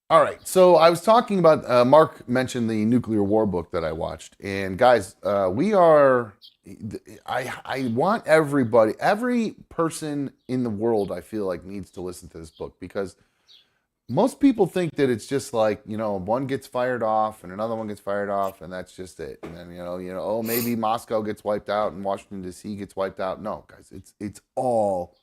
All right. So I was talking about Mark mentioned the nuclear war book that I watched, and guys, we are. I want everybody, every person in the world, I feel like needs to listen to this book because most people think that it's just like one gets fired off and another one gets fired off, and that's just it. And then oh, maybe Moscow gets wiped out and Washington D.C. gets wiped out. No, guys, it's all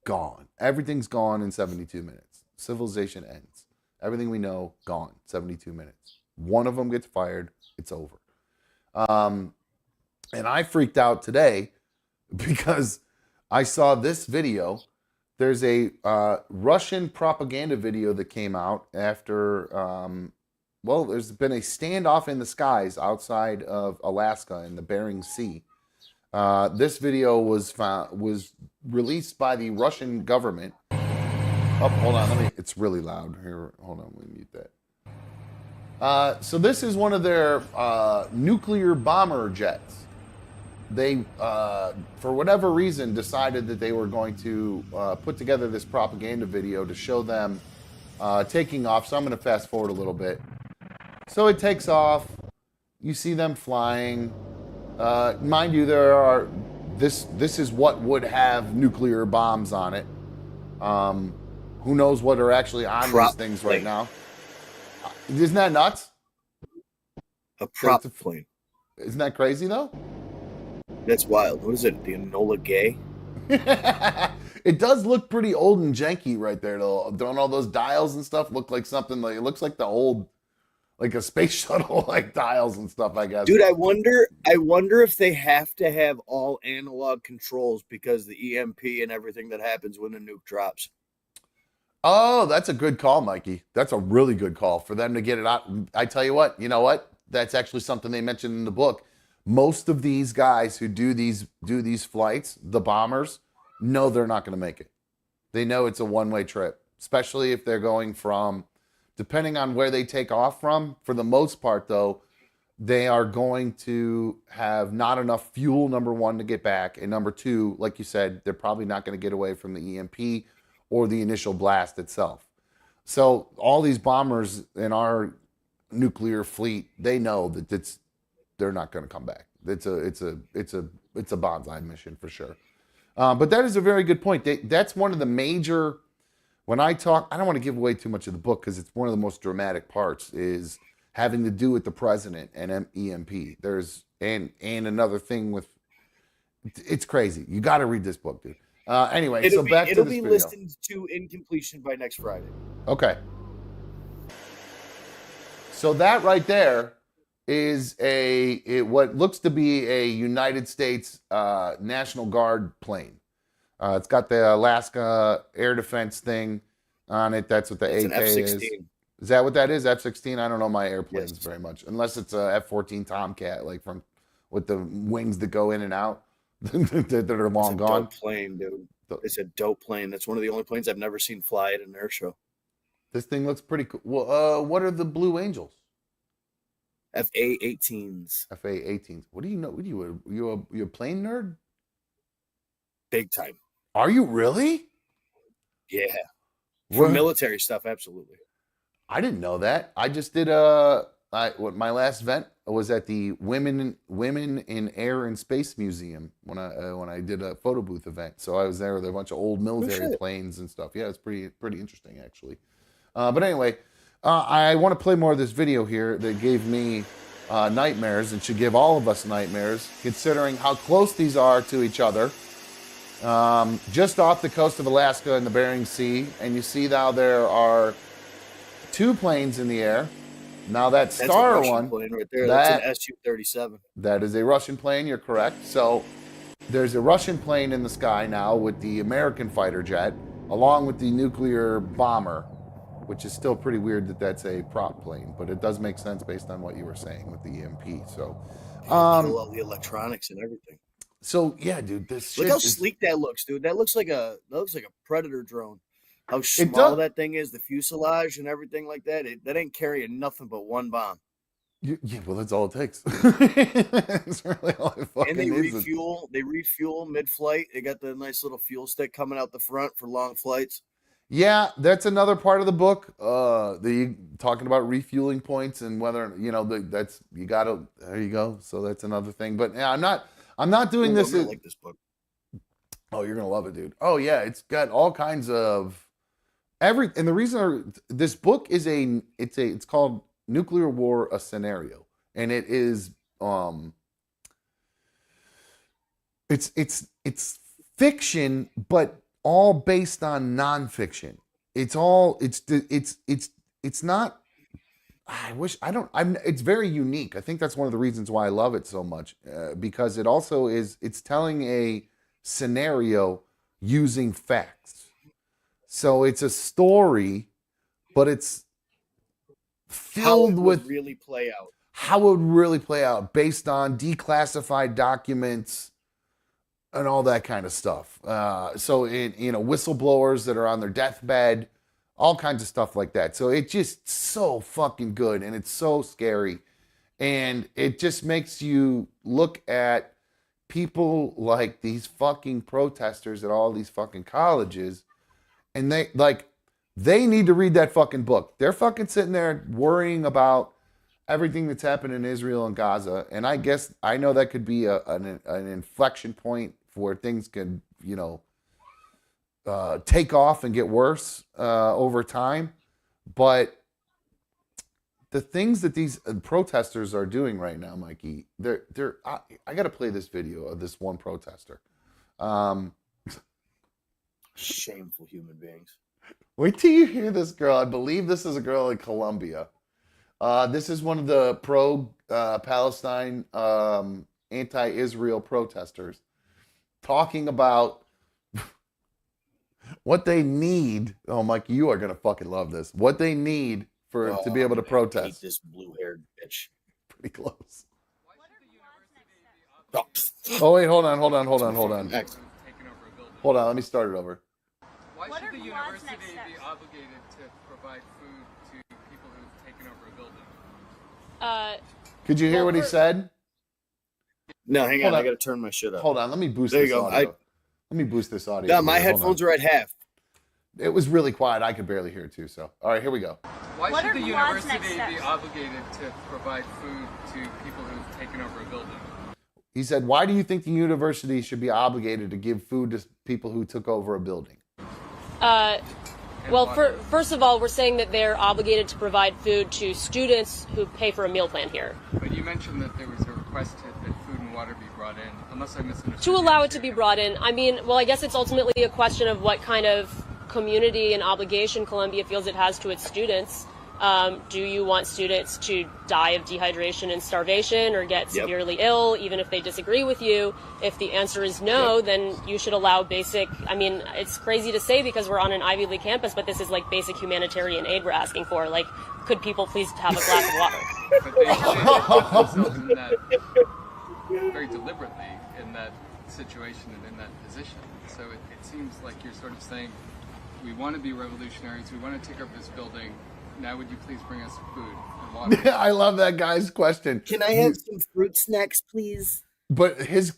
gone. Everything's gone in 72 minutes. Civilization ends. Everything we know, gone. 72 minutes. One of them gets fired, it's over. Um, and I freaked out today because I saw this video. There's a Russian propaganda video that came out after, well, there's been a standoff in the skies outside of Alaska in the Bering Sea. This video was released by the Russian government. Oh, hold on, it's really loud here. Hold on, let me mute that. So this is one of their nuclear bomber jets. They, for whatever reason, decided that they were going to put together this propaganda video to show them taking off. So I'm going to fast forward a little bit. So it takes off. You see them flying. Mind you, there are this is what would have nuclear bombs on it. Who knows what are actually on these Prop things right plane. now? Isn't that nuts? A prop To, plane. isn't that crazy though? That's wild. What is it? The Enola Gay? It does look pretty old and janky right there though. Don't all those dials and stuff look like something like it looks like the old like a space shuttle like dials and stuff, I guess. Dude, I wonder if they have to have all analog controls because the EMP and everything that happens when a nuke drops. Oh, that's a good call, Mikey. That's a really good call for them to get it out. I tell you what? That's actually something they mentioned in the book. Most of these guys who do these flights, the bombers, know they're not going to make it. They know it's a one-way trip, especially if they're going from, depending on where they take off from. For the most part, though, they are going to have not enough fuel, number one, to get back. And number two, like you said, they're probably not going to get away from the EMP or the initial blast itself. So all these bombers in our nuclear fleet, they know that they're not going to come back. It's a bonsai mission for sure. But that is a very good point. That's one of the major. When I talk, I don't want to give away too much of the book because it's one of the most dramatic parts. Is having to do with the president and EMP. And another thing with it's crazy. You got to read this book, dude. Anyway, It'll so be back to it'll this be video. listened to in completion by next Friday. Okay, so that right there is what looks to be a United States National Guard plane. It's got the Alaska air defense thing on it. That's what the It's an AK is. F-16. Is that what that is? F-16? I don't know my airplanes Yes. very much, unless it's a F-14 Tomcat, like from with the wings that go in and out that are It's long a gone. dope plane, dude. So It's a dope plane. That's one of the only planes I've never seen fly at an air show. this thing looks pretty cool. Well, what are the Blue Angels? FA-18s. FA-18s. What do you know? What are you a plane nerd? Big time. Are you really? Yeah. For What? military stuff, absolutely. I didn't know that. I just did my last event was at the Women in Air and Space Museum when I did a photo booth event. So I was there with a bunch of old Oh military shit. planes and stuff. Yeah, it's pretty interesting actually. But anyway, I want to play more of this video here that gave me nightmares and should give all of us nightmares, considering how close these are to each other. Just off the coast of Alaska in the Bering Sea, and you see now there are two planes in the air. Now that That's a star Russian one, plane right there. That's an that Su-37. that is a Russian plane. You're correct. So there's a Russian plane in the sky now with the American fighter jet, along with the nuclear bomber, which is still pretty weird that that's a prop plane, but it does make sense based on what you were saying with the EMP. So, They um, kill all the electronics and everything. so yeah, dude, this Look how shit is. sleek that looks, dude. That looks like a Predator drone. How It small does. that thing is, the fuselage and everything like that. That ain't carrying nothing but one bomb. Yeah, well, that's all it takes. That's really all it And fucking they needs. refuel. They refuel mid-flight. They got the nice little fuel stick coming out the front for long flights. Yeah, that's another part of the book. The talking about refueling points and whether that's you gotta. There you go. So that's another thing. But yeah, I'm not doing Ooh, I'm this. gonna like this book. Oh, you're gonna love it, dude. Oh yeah, it's got all kinds of and the reason this book is it's called Nuclear War: A Scenario, and it is it's fiction, but all based on nonfiction. It's all it's not. I wish I don't. I'm. It's very unique. I think that's one of the reasons why I love it so much, because it also is. It's telling a scenario using facts. So it's a story, but it's How filled it would with really play out. how it would really play out based on declassified documents and all that kind of stuff. So whistleblowers that are on their deathbed, all kinds of stuff like that. So it's just so fucking good, and it's so scary, and it just makes you look at people like these fucking protesters at all these fucking colleges, and they need to read that fucking book. They're fucking sitting there worrying about everything that's happened in Israel and Gaza, and I guess I know that could be an inflection point where things could take off and get worse over time. But the things that these protesters are doing right now, Mikey, I got to play this video of this one protester. Um, Shameful human beings. Wait till you hear this girl. I believe this is a girl in Colombia. This is one of the pro Palestine, anti Israel protesters talking about what they need. Oh, Mike, you are going to fucking love this. What they need to be able to I'm gonna hate protest. this blue-haired bitch. Pretty close. Oh, Oh, wait, hold on, hold on, hold on, hold on. excellent. Hold on, let me start it over. Why should the university be obligated to provide food to people who've taken over a building? Uh, Could you hear well, what he said? No, hang Hold on. on. I gotta turn my shit up. Hold on, let me boost There you this go. audio. Let me boost this audio. No, my here. Hold on. headphones are at half. It was really quiet. I could barely hear it too. So, all right, here we go. Why What should are the Guad's next university be steps? obligated to provide food to people who've taken over a building? He said, "Why do you think the university should be obligated to give food to people who took over a building?" And well, water? first of all, we're saying that they're obligated to provide food to students who pay for a meal plan here. But you mentioned that there was a request that food and water be brought in, unless I misunderstood. To the allow it answer. to be brought in, I mean, well, I guess it's ultimately a question of what kind of community and obligation Columbia feels it has to its students. Do you want students to die of dehydration and starvation or get severely ill, even if they disagree with you? If the answer is no, then you should allow basic, I mean, it's crazy to say because we're on an Ivy League campus, but this is like basic humanitarian aid we're asking for. Like, could people please have a glass of water? But they put themselves in that very deliberately in that situation and in that position. So it seems like you're sort of saying, we want to be revolutionaries, we want to take over this building. Now would you please bring us food and water? I love that guy's question. Can I have some fruit snacks, please? But his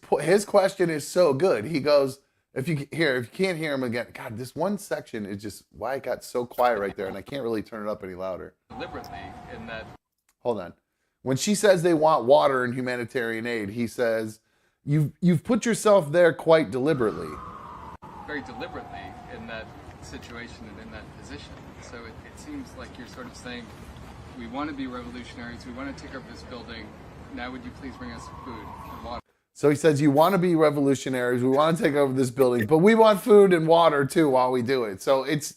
question is so good. He goes, if you can't hear him again, God, this one section is just why it got so quiet right there, and I can't really turn it up any louder. Deliberately in that. Hold on. When she says they want water and humanitarian aid, he says, you've put yourself there quite deliberately. Very deliberately in that situation and in that position. So it seems like you're sort of saying, we want to be revolutionaries, we want to take over this building. Now would you please bring us food and water? So he says, you want to be revolutionaries, we want to take over this building, but we want food and water too while we do it. So it's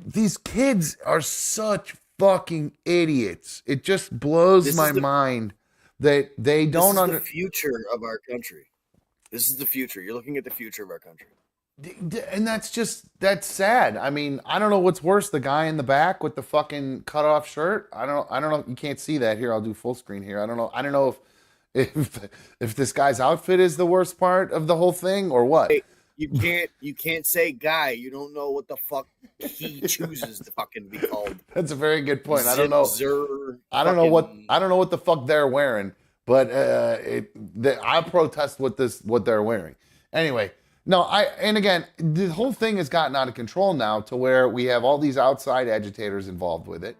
these kids are such fucking idiots. It just blows my mind that they don't This is the future of our country. This is the future. You're looking at the future of our country. And that's sad. I mean, I don't know what's worse, the guy in the back with the fucking cut off shirt. I don't know. You can't see that here. I'll do full screen here. I don't know if this guy's outfit is the worst part of the whole thing or what. Hey, you can't say guy. You don't know what the fuck he chooses to fucking be called. That's a very good point. I don't know. I don't know what the fuck they're wearing, but I protest what they're wearing. Anyway, No, and again, the whole thing has gotten out of control now to where we have all these outside agitators involved with it.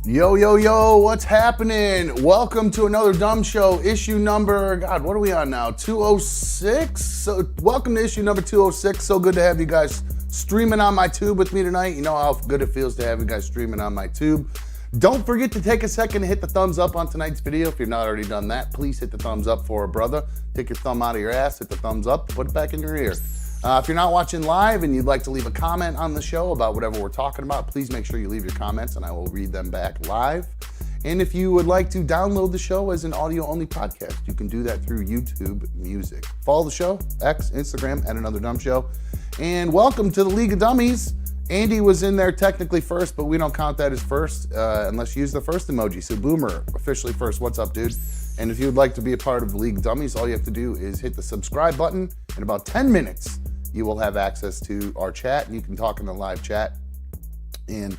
Yo, yo, yo, what's happening? Welcome to another Dumb Show, issue number, God, what are we on now? 206? So, welcome to issue number 206. So good to have you guys streaming on my tube with me tonight. You know how good it feels to have you guys streaming on my tube. Don't forget to take a second to hit the thumbs up on tonight's video. If you're not already done that, please hit the thumbs up for a brother. Take your thumb out of your ass, hit the thumbs up, put it back in your ear. If you're not watching live and you'd like to leave a comment on the show about whatever we're talking about, please make sure you leave your comments and I will read them back live. And if you would like to download the show as an audio-only podcast, you can do that through YouTube Music. Follow the show, X, Instagram, at Another Dumb Show. And welcome to the League of Dummies. Andy was in there technically first, but we don't count that as first unless you use the first emoji. So Boomer, officially first. What's up, dude? And if you would like to be a part of the League of Dummies, all you have to do is hit the subscribe button. In about 10 minutes, you will have access to our chat, and you can talk in the live chat. And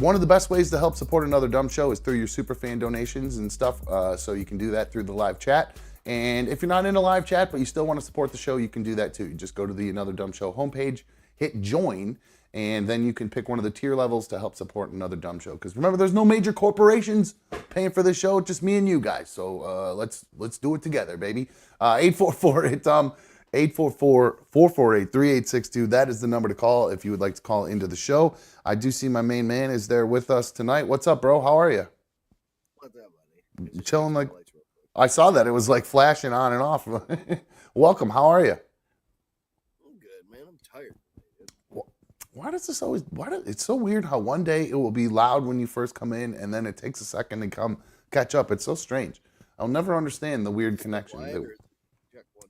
one of the best ways to help support Another Dumb Show is through your superfan donations and stuff. So you can do that through the live chat. And if you're not in a live chat, but you still want to support the show, you can do that too. You just go to the Another Dumb Show homepage, hit join, and then you can pick one of the tier levels to help support Another Dumb Show. Because remember, there's no major corporations paying for this show, just me and you guys. So let's do it together, baby. 844-448-3862. That is the number to call if you would like to call into the show. I do see my main man is there with us tonight. What's up, bro? How are you? What's up, buddy? Chilling like... I saw that. It was like flashing on and off. Welcome. How are you? I'm good, man. I'm tired. Why does this always... it's so weird how one day it will be loud when you first come in and then it takes a second to catch up. It's so strange. I'll never understand the weird connection. Check 1,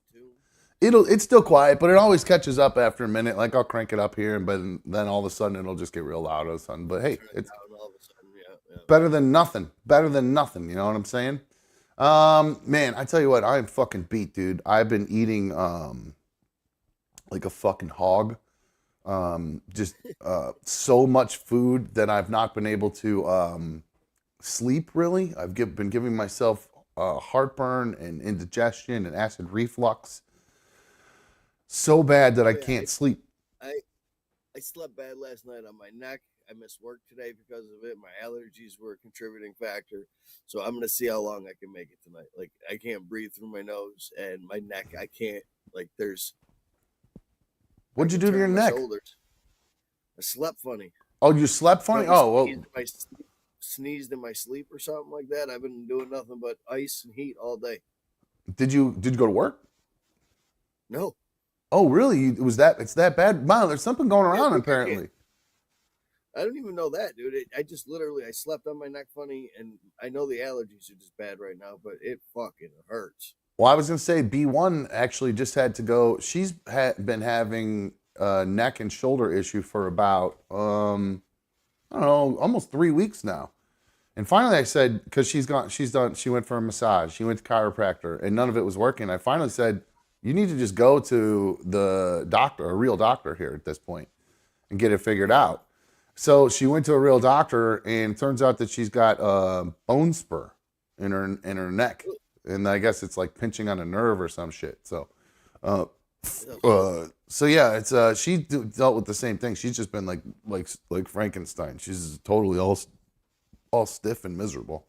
2. It's still quiet, but it always catches up after a minute. Like I'll crank it up here, but then all of a sudden it'll just get real loud all of a sudden. But hey, it's better than nothing. Better than nothing. You know what I'm saying? Man, I tell you what, I am fucking beat, dude. I've been eating like a fucking hog. Just so much food that I've not been able to sleep really. I've been giving myself heartburn and indigestion and acid reflux. So bad that I can't sleep. I slept bad last night on my neck. I missed work today because of it. My allergies were a contributing factor. So I'm going to see how long I can make it tonight. Like, I can't breathe through my nose and my neck. I can't, like, What'd you do to your neck? Shoulders. I slept funny. Oh, you slept funny? Oh, well. Sneezed in my sleep or something like that. I've been doing nothing but ice and heat all day. Did you go to work? No. Oh, really? It's that bad? Wow, there's something going around apparently. I don't even know that, dude. I slept on my neck funny, and I know the allergies are just bad right now, but it fucking hurts. Well, I was going to say B1 actually just had to go. She's been having a neck and shoulder issue for about, I don't know, almost 3 weeks now. And finally I said, because she went for a massage, she went to chiropractor, and none of it was working. I finally said, you need to just go to the doctor, a real doctor here at this point, and get it figured out. So she went to a real doctor, and it turns out that she's got a bone spur in her neck, and I guess it's like pinching on a nerve or some shit. So, yeah, it's she dealt with the same thing. She's just been like Frankenstein. She's totally all stiff and miserable.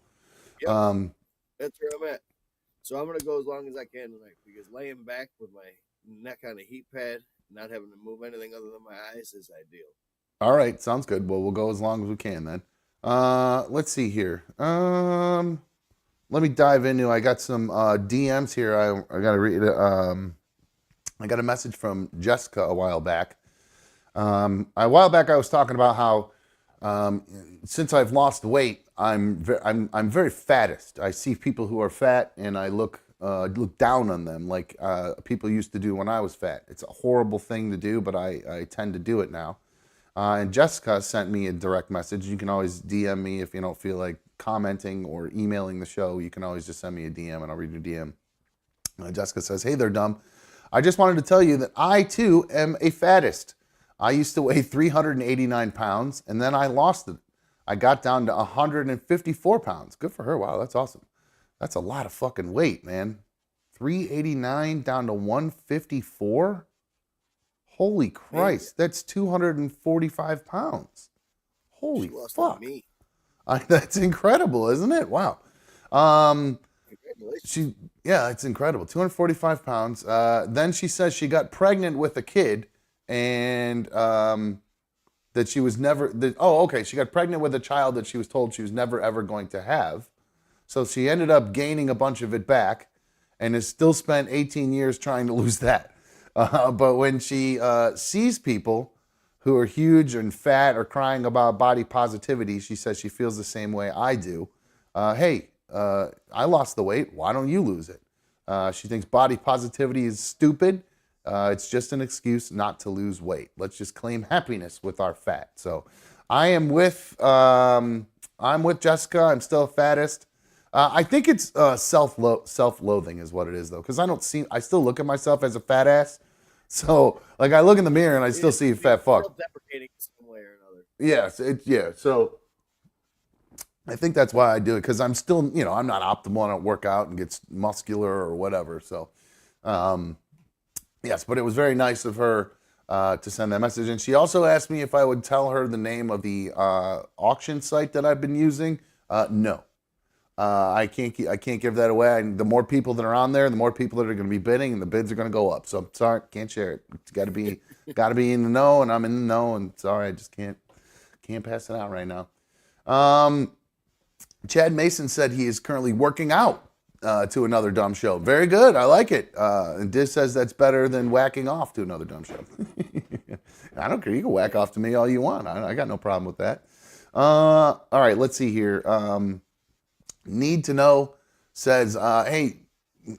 Yep. That's where I'm at. So I'm gonna go as long as I can tonight, because laying back with my neck on a heat pad, not having to move anything other than my eyes, is ideal. All right, sounds good. Well, we'll go as long as we can then. Let's see here. Let me dive into. I got some DMs here. I got to read. I got a message from Jessica a while back, A while back, I was talking about how um, since I've lost weight, I'm very fattest. I see people who are fat, and I look down on them like people used to do when I was fat. It's a horrible thing to do, but I tend to do it now. And Jessica sent me a direct message. You can always DM me if you don't feel like commenting or emailing the show. You can always just send me a DM and I'll read your DM. Jessica says, "Hey there, dumb. I just wanted to tell you that I too am a fattest. I used to weigh 389 pounds and then I lost it. I got down to 154 pounds. Good for her. Wow, that's awesome. That's a lot of fucking weight, man. 389 down to 154? Holy Man, Christ, that's 245 pounds. she Holy lost on fuck. me. That's incredible, isn't it? Wow. Um, Congratulations. she, yeah, it's incredible. 245 pounds. Then she says she got pregnant with a kid and that she was never, okay. She got pregnant with a child that she was told she was never ever going to have. So she ended up gaining a bunch of it back and has still spent 18 years trying to lose that. But when she sees people who are huge and fat or crying about body positivity, she says she feels the same way I do. Hey, I lost the weight. Why don't you lose it? She thinks body positivity is stupid. It's just an excuse not to lose weight. Let's just claim happiness with our fat. So I am I'm with Jessica. I'm still fattest. I think it's self-loathing is what it is though, because I still look at myself as a fat ass. So like I look in the mirror and I still see a fat fuck. Self-deprecating some way or another. Yeah. So I think that's why I do it because I'm still, I'm not optimal. I don't work out and get muscular or whatever. So, yes, but it was very nice of her to send that message. And she also asked me if I would tell her the name of the auction site that I've been using. No. I can't give that away. The more people that are on there, the more people that are going to be bidding, and the bids are going to go up. So I'm sorry, can't share it. It's got to be in the know, and I'm in the know, and sorry, I just can't pass it out right now. Chad Mason said he is currently working out to another dumb show. Very good, I like it. And Diz says that's better than whacking off to another dumb show. I don't care. You can whack off to me all you want. I got no problem with that. All right, let's see here. Need to know says, hey,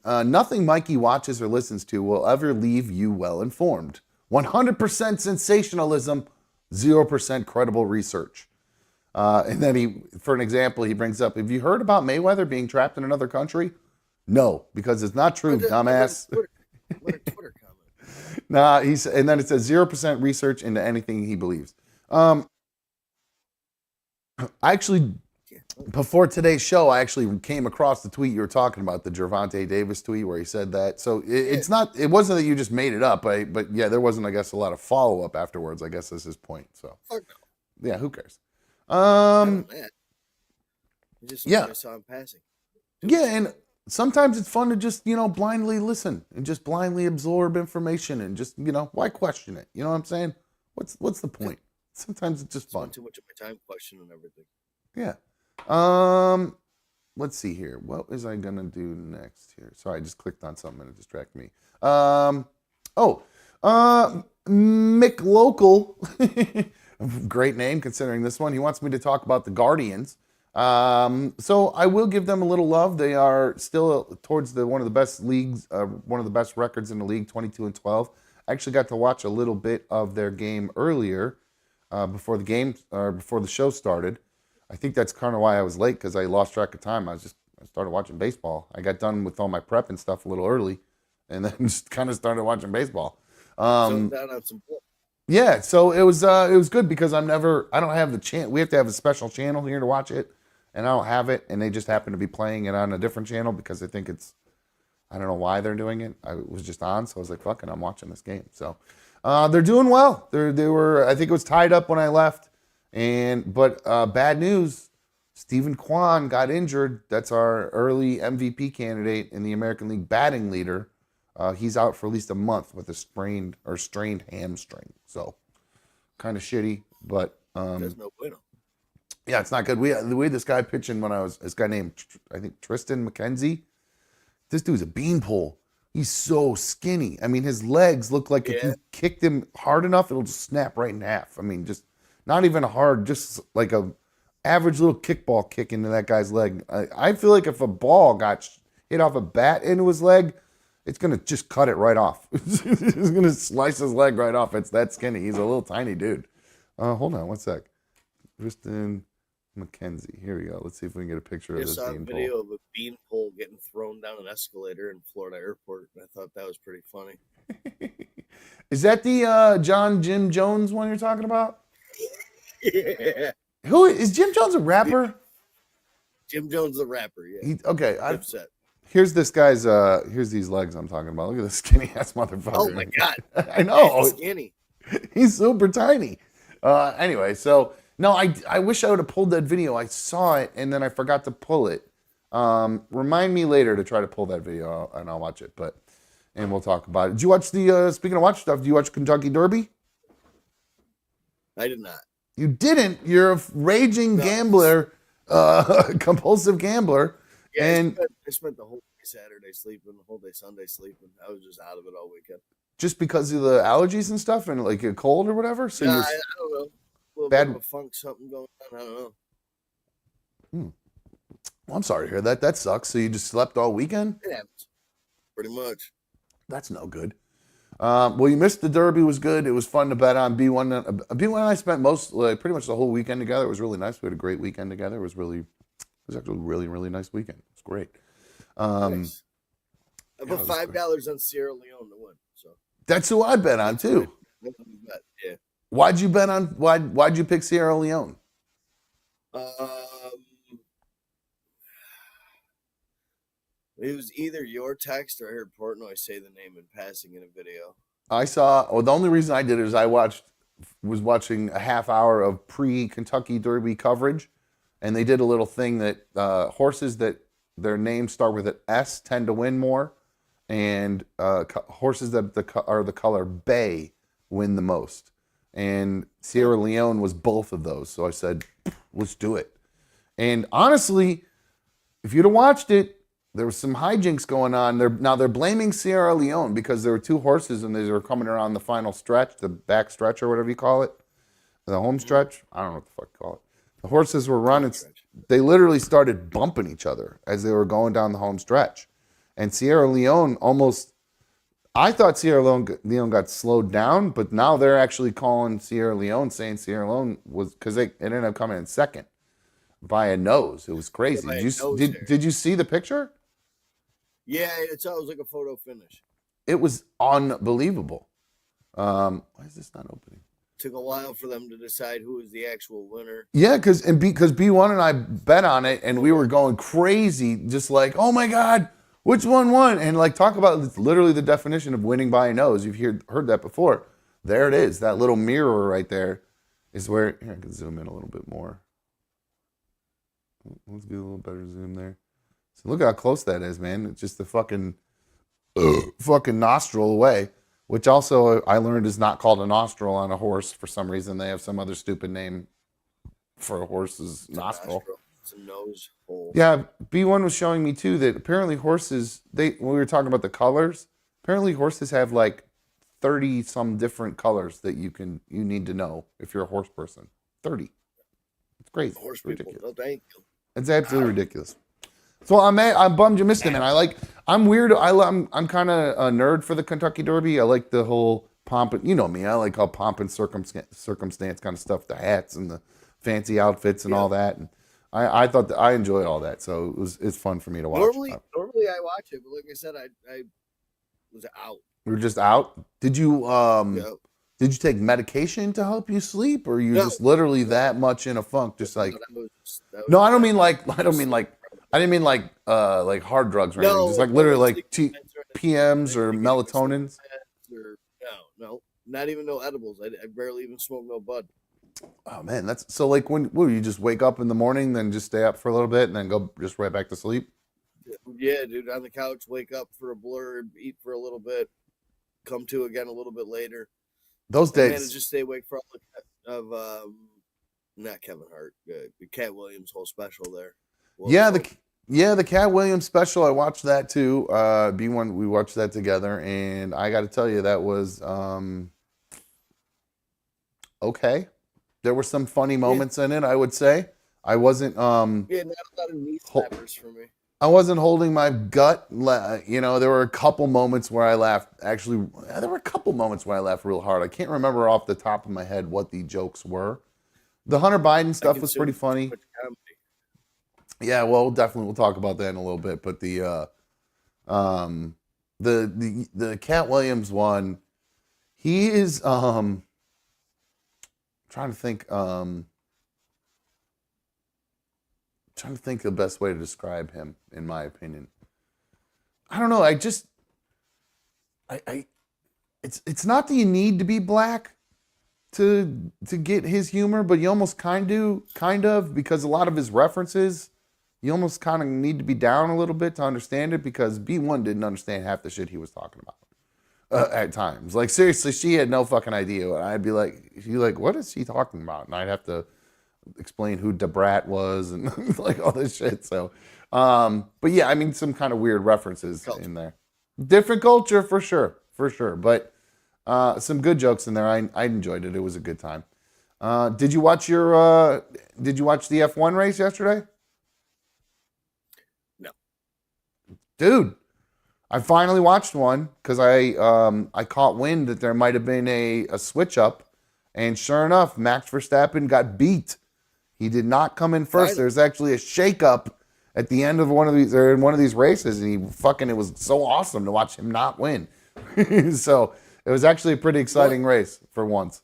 nothing Mikey watches or listens to will ever leave you well informed. 100% sensationalism, 0% credible research. And then for an example, he brings up, have you heard about Mayweather being trapped in another country? No, because it's not true, dumbass. What a Twitter comment. Nah, and then it says 0% research into anything he believes. Actually, before today's show, I actually came across the tweet you were talking about, the Gervonta Davis tweet where he said that. So it wasn't that you just made it up, but yeah, there wasn't, I guess, a lot of follow up afterwards. I guess that's his point. So Fuck no. yeah, who cares? That. Just Yeah. I saw him passing. Yeah, and sometimes it's fun to just, blindly listen and just blindly absorb information and just, why question it? You know what I'm saying? What's the point? Sometimes it's just fun. Too much of my time questioning everything. Yeah. Let's see here. What was I gonna do next here? Sorry, I just clicked on something and it distracted me. Mick Local, great name considering this one. He wants me to talk about the Guardians. So I will give them a little love. They are still towards one of the best leagues, one of the best records in the league, 22-12. I actually got to watch a little bit of their game earlier, before the show started. I think that's kind of why I was late because I lost track of time. I started watching baseball. I got done with all my prep and stuff a little early, and then just kind of started watching baseball. Yeah, so it was good because I don't have the chance. We have to have a special channel here to watch it, and I don't have it, and they just happen to be playing it on a different channel because I think I don't know why they're doing it. It was just on, so I was like, fuck it, I'm watching this game. So they're doing well. They were, I think it was tied up when I left. But bad news, Stephen Kwan got injured. That's our early MVP candidate in the American League batting leader. He's out for at least a month with a strained hamstring. So kind of shitty, but There's no bueno. yeah, it's not good. We had this guy pitching this guy named, I think, Tristan McKenzie. This dude's a beanpole. He's so skinny. I mean, his legs look like if Yeah. you kicked him hard enough, it'll just snap right in half. I mean, just not even a hard, just like a average little kickball kick into that guy's leg. I feel like if a ball got hit off a bat into his leg, it's gonna just cut it right off. It's gonna slice his leg right off. It's that skinny. He's a little tiny dude. Hold on one sec. Tristan McKenzie. Here we go. Let's see if we can get a picture I of this saw a bean video pole. of a beanpole getting thrown down an escalator in Florida airport, and I thought that was pretty funny. Is that the John Jim Jones one you're talking about? Yeah. Who is Jim Jones a rapper? Jim Jones, the rapper. Yeah. Okay, Dipset. here's this guy's here's these legs I'm talking about. Look at this skinny ass motherfucker. Oh my God. I know. He's skinny. He's super tiny. Anyway, so no, I wish I would have pulled that video. I saw it and then I forgot to pull it. Remind me later to try to pull that video and I'll watch it. And we'll talk about it. Did you watch the speaking of watch stuff? Do you watch Kentucky Derby? I did not. You didn't. You're a raging gambler, compulsive gambler, Yeah, and I spent the whole day Saturday sleeping, the whole day Sunday sleeping. I was just out of it all weekend. just because of the allergies and stuff, and like a cold or whatever. So I you're don't know. A little bad. bit of a funk, something going on. I don't know. Well, I'm sorry to hear that. That sucks. So you just slept all weekend? It happens. Pretty much. That's no good. Well, you missed the Derby. Was good. It was fun to bet on. B1 and I spent pretty much the whole weekend together. It was really nice. We had a great weekend together. It was actually a really, really nice weekend. It was great. Nice. I yeah, put it was $5 on Sierra Leone to win. So That's who I bet on too. yeah. Why'd you pick Sierra Leone? It was either your text or I heard Portnoy say the name in passing in a video. I saw. Oh, the only reason I did it is was watching a half hour of pre-Kentucky Derby coverage, and they did a little thing that horses that their names start with an S tend to win more, and horses that are the color bay win the most. And Sierra Leone was both of those, so I said, let's do it. And honestly, if you'd have watched it, there was some hijinks going on. They're blaming Sierra Leone because there were two horses and they were coming around the final stretch, the back stretch or whatever you call it, the home stretch. I don't know what the fuck you call it. The horses were running. They literally started bumping each other as they were going down the home stretch. And Sierra Leone I thought Sierra Leone got slowed down, but now they're actually calling Sierra Leone, saying Sierra Leone was, because it ended up coming in second by a nose. It was crazy. Did you see the picture? Yeah, it was like a photo finish. It was unbelievable. Why is this not opening? Took a while for them to decide who was the actual winner. Yeah, because B1 and I bet on it, and we were going crazy, just like, oh my God, which one won? And like, talk about, it's literally the definition of winning by a nose. You've heard that before. There it is. That little mirror right there is where, here, I can zoom in a little bit more. Let's get a little better zoom there. So look how close that is, man. It's just the fucking nostril away, which also I learned is not called a nostril on a horse for some reason. They have some other stupid name for a horse's nostril. It's a nose hole. Yeah, B1 was showing me too that apparently horses, when we were talking about the colors, apparently horses have like 30 some different colors that you need to know if you're a horse person. 30. It's crazy. Horse it's ridiculous. people, no thank you. It's absolutely ridiculous. So I'm bummed you missed it, man. I'm weird. I'm kind of a nerd for the Kentucky Derby. I like the whole pomp and, you know me, I like all pomp and circumstance kind of stuff, the hats and the fancy outfits and all that. And I thought that I enjoyed all that. So it's fun for me to watch. Normally I watch it, but like I said, I was out. You were just out. Did you Yep. did you take medication to help you sleep, or you just literally that much in a funk, just like? No, I don't mean like I didn't mean like hard drugs or anything. Just like literally like PMs or melatonins. No, not even no edibles. I barely even smoke no bud. Oh man, that's so like when you just wake up in the morning, then just stay up for a little bit, and then go just right back to sleep. Yeah, dude, on the couch, wake up for a blurb, eat for a little bit, come to again a little bit later. Those days, and just stay awake for all of not Kevin Hart, Cat Williams' whole special there. Yeah, the Cat Williams special. I watched that too. B1, we watched that together, and I got to tell you, that was okay. There were some funny Yeah, moments in it. I would say I wasn't yeah, not a lot of knee ho- slappers for me. I wasn't holding my gut. You know, there were a couple moments where I laughed. Actually, there were a couple moments where I laughed real hard. I can't remember off the top of my head what the jokes were. The Hunter Biden I stuff was consume pretty too funny. much comedy. Yeah, well, definitely we'll talk about that in a little bit. But um the Cat Williams one, he is trying to think trying to think the best way to describe him, in my opinion. I don't know. I it's not that you need to be black to get his humor, but you almost kind of because a lot of his references, you almost kind of need to be down a little bit to understand it because B1 didn't understand half the shit he was talking about at times. Like seriously, she had no fucking idea. And I'd be like, she like, what is she talking about? And I'd have to explain who Debrat was and like all this shit. So, but yeah, I mean, some kind of weird references Culture. in there. Different culture for sure. But some good jokes in there. I enjoyed it. It was a good time. Did you watch your? Did you watch the F1 race yesterday, No, dude? I finally watched one because I caught wind that there might have been a switch up, and sure enough, Max Verstappen got beat. He did not come in first. finally. There's actually a shakeup at the end of one of these or in one of these races, and he fucking it was so awesome to watch him not win. So it was actually a pretty What? exciting race for once.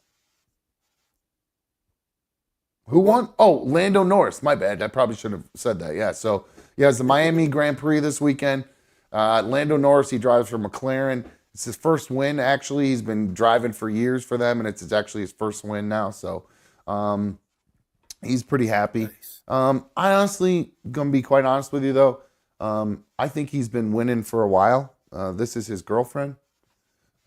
Who Who won? won? Oh, Lando Norris. My bad. I probably should have said that. Yeah. So yeah, it's the Miami Grand Prix this weekend. Lando Norris. He drives for McLaren. It's his first win. Actually, he's been driving for years for them, and it's actually his first win now. So um, he's pretty happy. Nice. I honestly, gonna be quite honest with you though. I think he's been winning for a while. This is his girlfriend.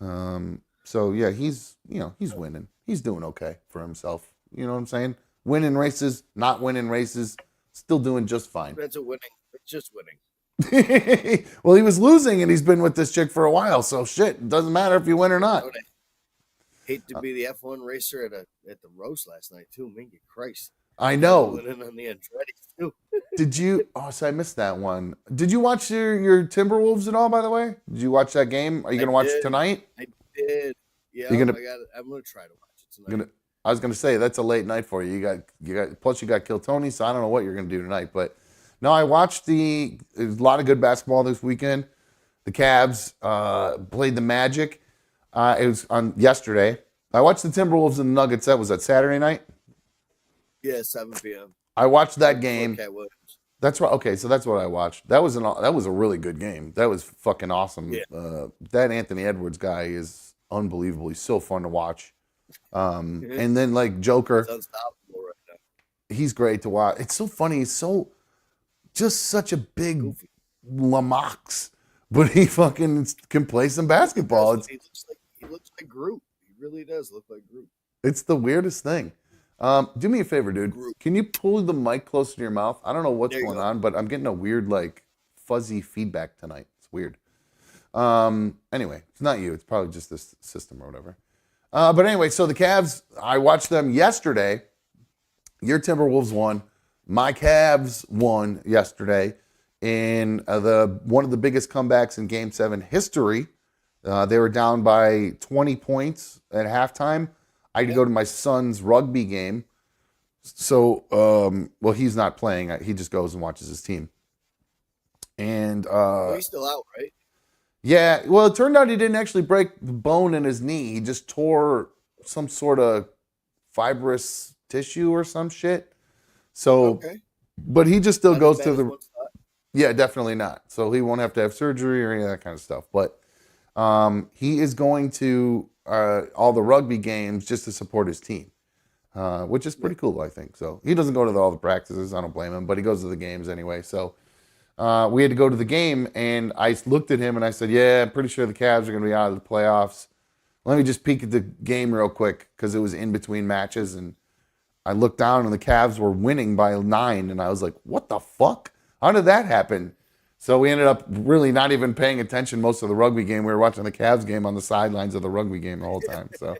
So yeah, he's winning. He's doing okay for himself. You know what I'm saying? Winning races, not winning races, still doing just fine. That's a winning. It's just winning. Well, he was losing and he's been with this chick for a while, so shit, it doesn't matter if you win or I not. would hate to be the F1 racer at the roast last night too. Man, you Christ! I Kind of know. went in on the Andretti's too. Did you? Oh, so I missed that one. Did you watch your Timberwolves at all? By the way, did you watch that game? Are you I gonna watch it did. tonight? I did. Yeah, You gonna? I'm gonna try to watch it Gonna tonight. I was gonna say that's a late night for you. You got plus you got Kill Tony, so I don't know what you're gonna do tonight. But no, I watched there's a lot of good basketball this weekend. The Cavs played the Magic. It was on yesterday. I watched the Timberwolves and the Nuggets. That was at Saturday night. Yeah, 7 p.m. I watched that right before game. Cat Williams. That's right. Okay, so that's what I watched. That was a really good game. That was fucking awesome. Yeah, That Anthony Edwards guy is unbelievable. He's so fun to watch. it's And then like Joker, unstoppable right now. he's great to watch. It's so funny. He's so just such a big Goofy. Lamox, but he fucking can play some basketball. He looks like Groot. He really does look like Groot. It's the weirdest thing. Do me a favor, dude. Groot. Can you pull the mic closer to your mouth? I don't know what's There you going go. on, but I'm getting a weird like fuzzy feedback tonight. It's weird. Anyway, it's not you. It's probably just this system or whatever. But anyway, so the Cavs, I watched them yesterday. Your Timberwolves won. My Cavs won yesterday in the one of the biggest comebacks in Game 7 history. They were down by 20 points at halftime. I had to Yeah. go to my son's rugby game. So, well, he's not playing. He just goes and watches his team. And Oh, he's still out, right? yeah, well, it turned out he didn't actually break the bone in his knee. He just tore some sort of fibrous tissue or some shit. So, Okay. but he just still Not as goes bad to as the, one thought. yeah, definitely not. So he won't have to have surgery or any of that kind of stuff. But he is going to all the rugby games just to support his team, which is pretty cool, I think. So he doesn't go to all the practices. I don't blame him, but he goes to the games anyway. So we had to go to the game, and I looked at him and I said, "Yeah, I'm pretty sure the Cavs are going to be out of the playoffs. Let me just peek at the game real quick because it was in between matches." And I looked down, and the Cavs were winning by 9, and I was like, "What the fuck?" How did that happen? So we ended up really not even paying attention most of the rugby game. We were watching the Cavs game on the sidelines of the rugby game the whole time. So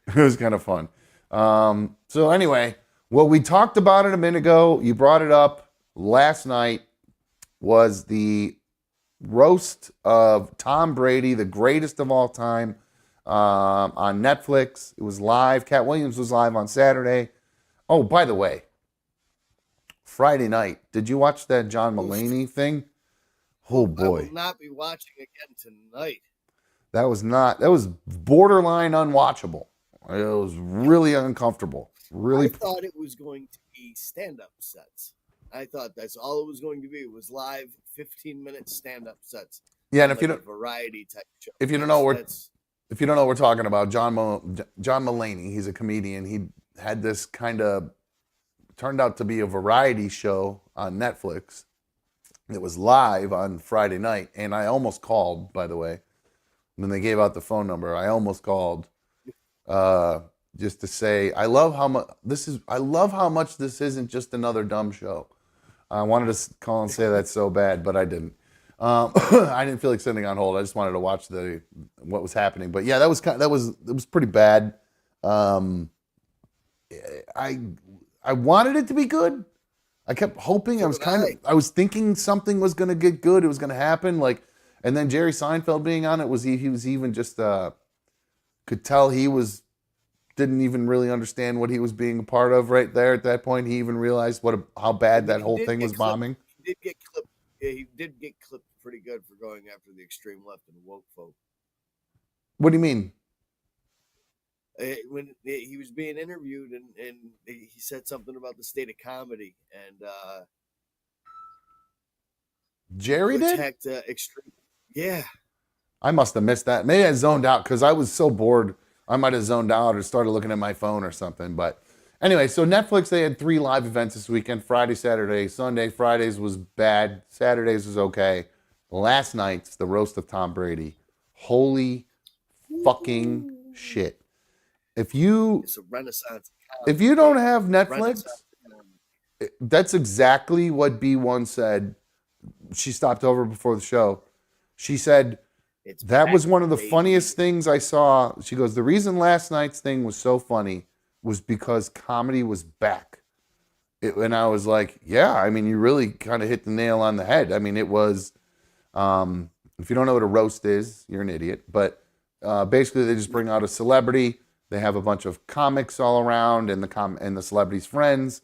it was kind of fun. So anyway, what we talked about it a minute ago, you brought it up last night, was the roast of Tom Brady, the greatest of all time, on Netflix. It was live. Cat Williams was live on Saturday. Oh, by the way, Friday night, did you watch that John Mulaney thing? Oh I will boy, not be watching again tonight. that was borderline unwatchable. It was really uncomfortable. Really, I thought it was going to be stand-up sets. I thought that's all it was going to be. It was live 15-minute stand-up sets. yeah. And if like you a don't, variety type show. if you don't know what, if you don't know what we're talking about, John Mulaney, he's a comedian. He had this kind of turned out to be a variety show on Netflix. It was live on Friday night, and I almost called. By the way, when they gave out the phone number, I almost called just to say I love how much this is. I love how much this isn't just another dumb show. I wanted to call and say that so bad, but I didn't. I didn't feel like sitting on hold. I just wanted to watch what was happening. But yeah, it was pretty bad. I wanted it to be good. I kept hoping. So I was thinking something was going to get good. It was going to happen. And then Jerry Seinfeld being on it he was even just could tell didn't even really understand what he was being a part of right there at that point. He even realized how bad that whole thing was bombing. He did get clipped. Yeah, he did get clipped pretty good for going after the extreme left and woke folk. What do you mean? When he was being interviewed and he said something about the state of comedy and Jerry did? attacked extreme. Yeah, I must have missed that. Maybe I zoned out because I was so bored. I might have zoned out or started looking at my phone or something. But anyway, so Netflix, they had 3 live events this weekend: Friday, Saturday, Sunday. Fridays was bad. Saturdays was okay. Last night's the roast of Tom Brady. Holy fucking shit. It's a renaissance. If you don't have Netflix, that's exactly what B1 said. She stopped over before the show. She said, that was one of the funniest things I saw. She goes, the reason last night's thing was so funny was because comedy was back. And I was like, yeah, I mean, you really kind of hit the nail on the head. I mean, it was, if you don't know what a roast is, you're an idiot. But basically, they just bring out a celebrity. They have a bunch of comics all around and the celebrities' friends.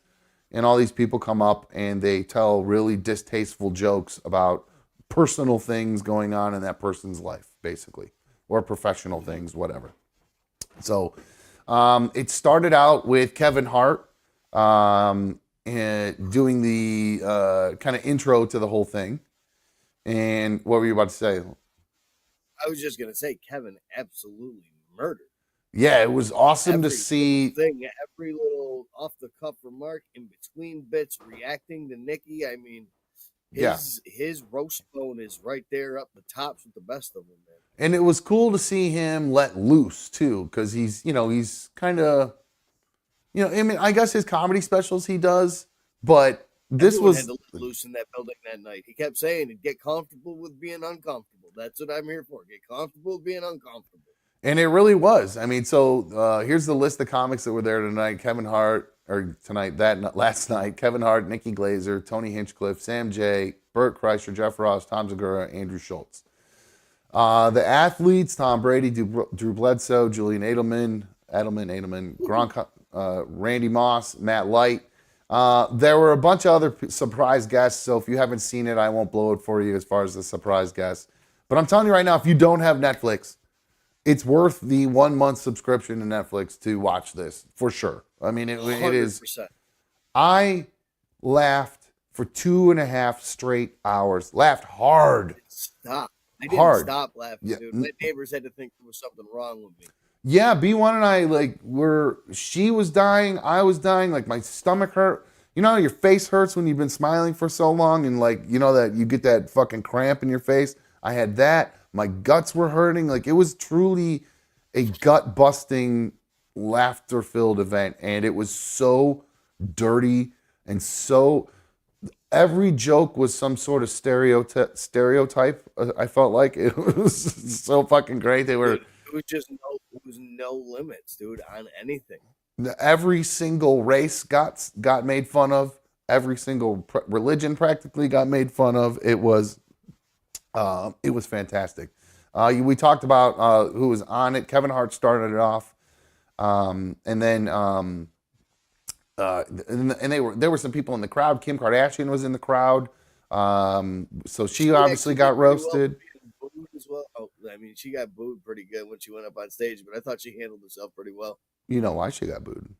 And all these people come up and they tell really distasteful jokes about personal things going on in that person's life, basically, or professional things, whatever. So it started out with Kevin Hart doing the kind of intro to the whole thing. And what were you about to say? I was just going to say Kevin absolutely murdered. Yeah, it was awesome to see. Every little off the cuff remark in between bits, reacting to Nikki. I mean, his roast bone is right there up the tops with the best of them, man. And it was cool to see him let loose too, because he's kind of, I mean, I guess his comedy specials he does, but Everyone had to let loose in that building that night. He kept saying, "Get comfortable with being uncomfortable." That's what I'm here for. Get comfortable with being uncomfortable. And it really was. I mean, so here's the list of comics that were there tonight. Last night, Kevin Hart, Nikki Glazer, Tony Hinchcliffe, Sam Jay, Burt Kreischer, Jeff Ross, Tom Segura, Andrew Schultz. The athletes: Tom Brady, Drew Bledsoe, Julian Edelman, Gronk, Randy Moss, Matt Light. There were a bunch of other surprise guests, so if you haven't seen it, I won't blow it for you as far as the surprise guests. But I'm telling you right now, if you don't have Netflix, it's worth the 1 month subscription to Netflix to watch this, for sure. I mean, it is. I laughed for 2.5 straight hours. Laughed hard. Stop. I didn't stop laughing, dude. My neighbors had to think there was something wrong with me. Yeah, B1 and I, she was dying, I was dying, my stomach hurt. You know how your face hurts when you've been smiling for so long and that you get that fucking cramp in your face? I had that. My guts were hurting. It was truly a gut-busting, laughter-filled event. And it was so dirty and so... every joke was some sort of stereotype. I felt like it was so fucking great. They were Dude, it was no limits, dude, on anything. every single race got made fun of. Every single religion practically got made fun of. It was fantastic. We talked about who was on it. Kevin Hart started it off, and then and there were some people in the crowd. Kim Kardashian was in the crowd, so she obviously actually got did pretty well roasted. being booed as well. Oh, I mean, she got booed pretty good when she went up on stage, but I thought she handled herself pretty well. You know why she got booed?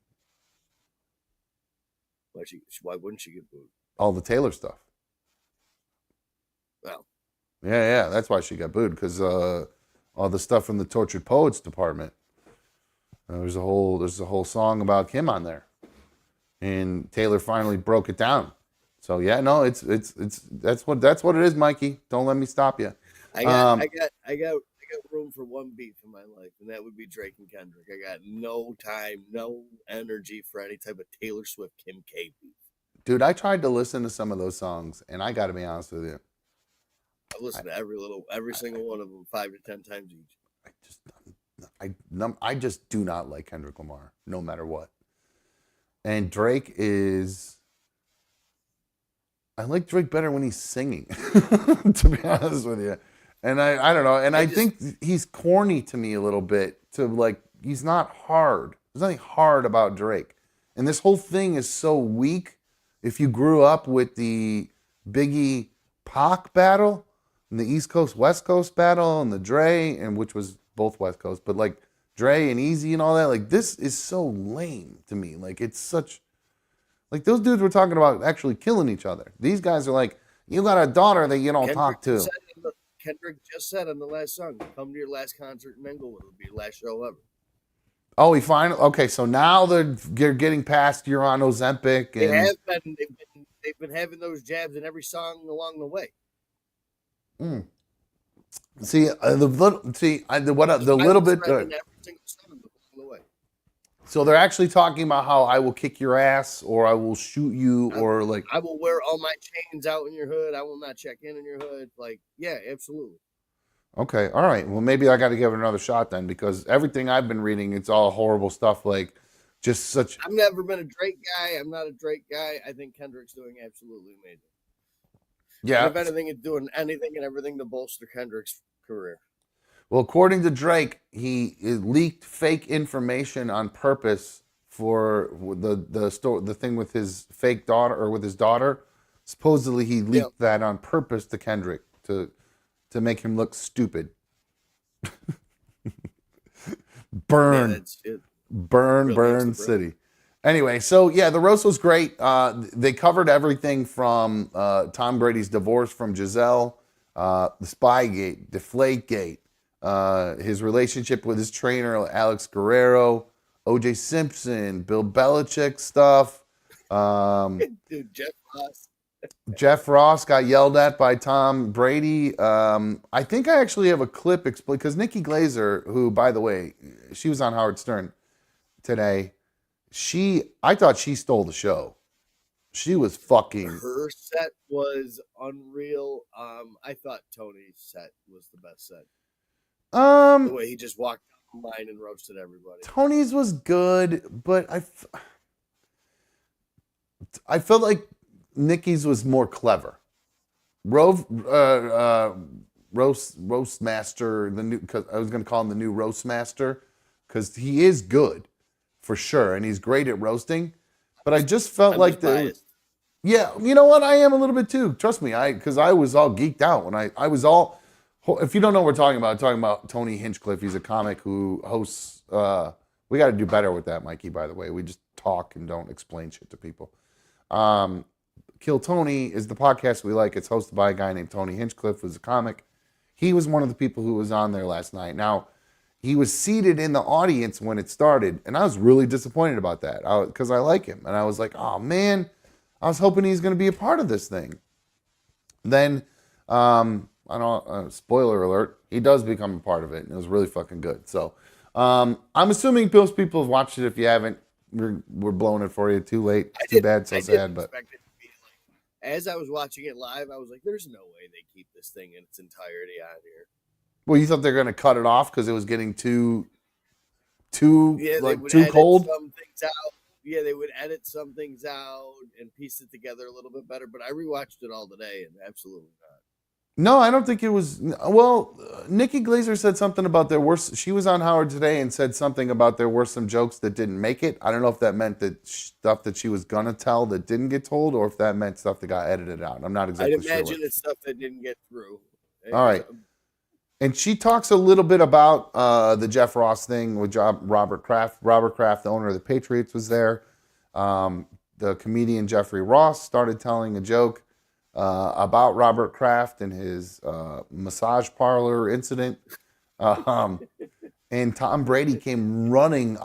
Why wouldn't she get booed? All the Taylor stuff. Well, Yeah, that's why she got booed because all the stuff from the Tortured Poets department. There's a whole song about Kim on there, and Taylor finally broke it down. So yeah, no, it's that's what it is, Mikey. Don't let me stop you. I got room for one beef in my life, and that would be Drake and Kendrick. I got no time, no energy for any type of Taylor Swift Kim K beef. Dude, I tried to listen to some of those songs, and I got to be honest with you. I listened to every single one of them 5 to 10 times each. I just do not like Kendrick Lamar, no matter what. And Drake is. I like Drake better when he's singing, to be honest with you. And I don't know. And I think he's corny to me a little bit. He's not hard. There's nothing hard about Drake. And this whole thing is so weak. If you grew up with the Biggie Pac battle, and the East Coast West Coast battle, and the Dre, and which was both West Coast, but like Dre and Easy and all that, like this is so lame to me. Like it's such, like those dudes were talking about actually killing each other. These guys are like, you got a daughter that you don't talk to. Kendrick just said on the last song, "Come to your last concert in Englewood. It'll be your last show ever." Oh, he finally okay. So now they're getting past you're on Ozempic, and They have been. They've been having those jabs in every song along the way. See the little bit. Every single song along the way. So they're actually talking about how I will kick your ass, or I will shoot you, or like I will wear all my chains out in your hood. I will not check in your hood. Like, yeah, absolutely. Okay, all right. Well, maybe I got to give it another shot then, because everything I've been reading, it's all horrible stuff. Like, just such. I've never been a Drake guy. I'm not a Drake guy. I think Kendrick's doing absolutely amazing. Yeah. And if anything, it's doing anything and everything to bolster Kendrick's career. Well, according to Drake, he leaked fake information on purpose for the thing with his fake daughter or with his daughter. Supposedly, he leaked that on purpose to Kendrick to make him look stupid. Burn, burn city. Anyway, so yeah, the roast was great. They covered everything from Tom Brady's divorce from Giselle, the Spygate, Deflategate, his relationship with his trainer Alex Guerrero, O.J. Simpson, Bill Belichick stuff. Dude, Jeff Ross got yelled at by Tom Brady. I think I actually have a clip because Nikki Glazer, who, by the way, she was on Howard Stern today. I thought she stole the show. She was fucking. Her set was unreal. I thought Tony's set was the best set. The way he just walked down the line and roasted everybody. Tony's was good, but I felt like Nikki's was more clever. Roast Master, because I was going to call him the new Roast Master, because he is good for sure, and he's great at roasting. But I just felt like yeah, you know what? I am a little bit too. Trust me, because I was all geeked out when I was all. If you don't know what we're talking about, I'm talking about Tony Hinchcliffe. He's a comic who hosts. We got to do better with that, Mikey. By the way, we just talk and don't explain shit to people. Kill Tony is the podcast we like. It's hosted by a guy named Tony Hinchcliffe, who's a comic. He was one of the people who was on there last night. Now, he was seated in the audience when it started, and I was really disappointed about that because I like him. And I was like, oh, man, I was hoping he's going to be a part of this thing. Then, I don't spoiler alert, he does become a part of it, and it was really fucking good. So, I'm assuming most people have watched it. If you haven't, we're blowing it for you. Too late. It's too bad. So sad. But as I was watching it live, I was like, "There's no way they keep this thing in its entirety on here." Well, you thought they're going to cut it off because it was getting Yeah, they like would too edit cold. some things out. Yeah, they would edit some things out and piece it together a little bit better. But I rewatched it all today, and absolutely not. No, I don't think it was. Well, Nikki Glazer said something about there were. She was on Howard Today and said something about there were some jokes that didn't make it. I don't know if that meant that stuff that she was gonna tell that didn't get told, or if that meant stuff that got edited out. I'm not I'd exactly sure. imagine it's stuff that didn't get through. All right. And she talks a little bit about the Jeff Ross thing with Robert Kraft. Robert Kraft, the owner of the Patriots, was there. The comedian Jeffrey Ross started telling a joke about Robert Kraft and his massage parlor incident. And Tom Brady came running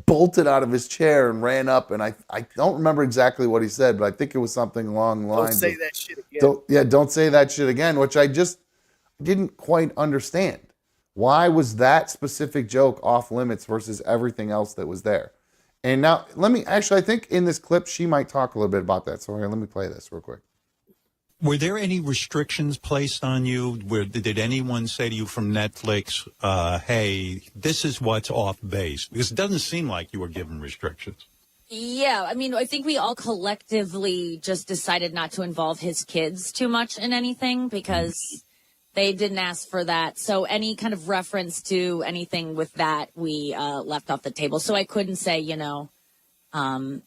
bolted out of his chair and ran up. And I don't remember exactly what he said, but I think it was something along the lines Don't say that shit again. don't say that shit again, which I just didn't quite understand. Why was that specific joke off limits versus everything else that was there? And now I think in this clip, she might talk a little bit about that. So let me play this real quick. Were there any restrictions placed on you? Did anyone say to you from Netflix, hey, this is what's off base? Because it doesn't seem like you were given restrictions. Yeah, I mean, I think we all collectively just decided not to involve his kids too much in anything because they didn't ask for that. So any kind of reference to anything with that, we left off the table. So I couldn't say, Tom,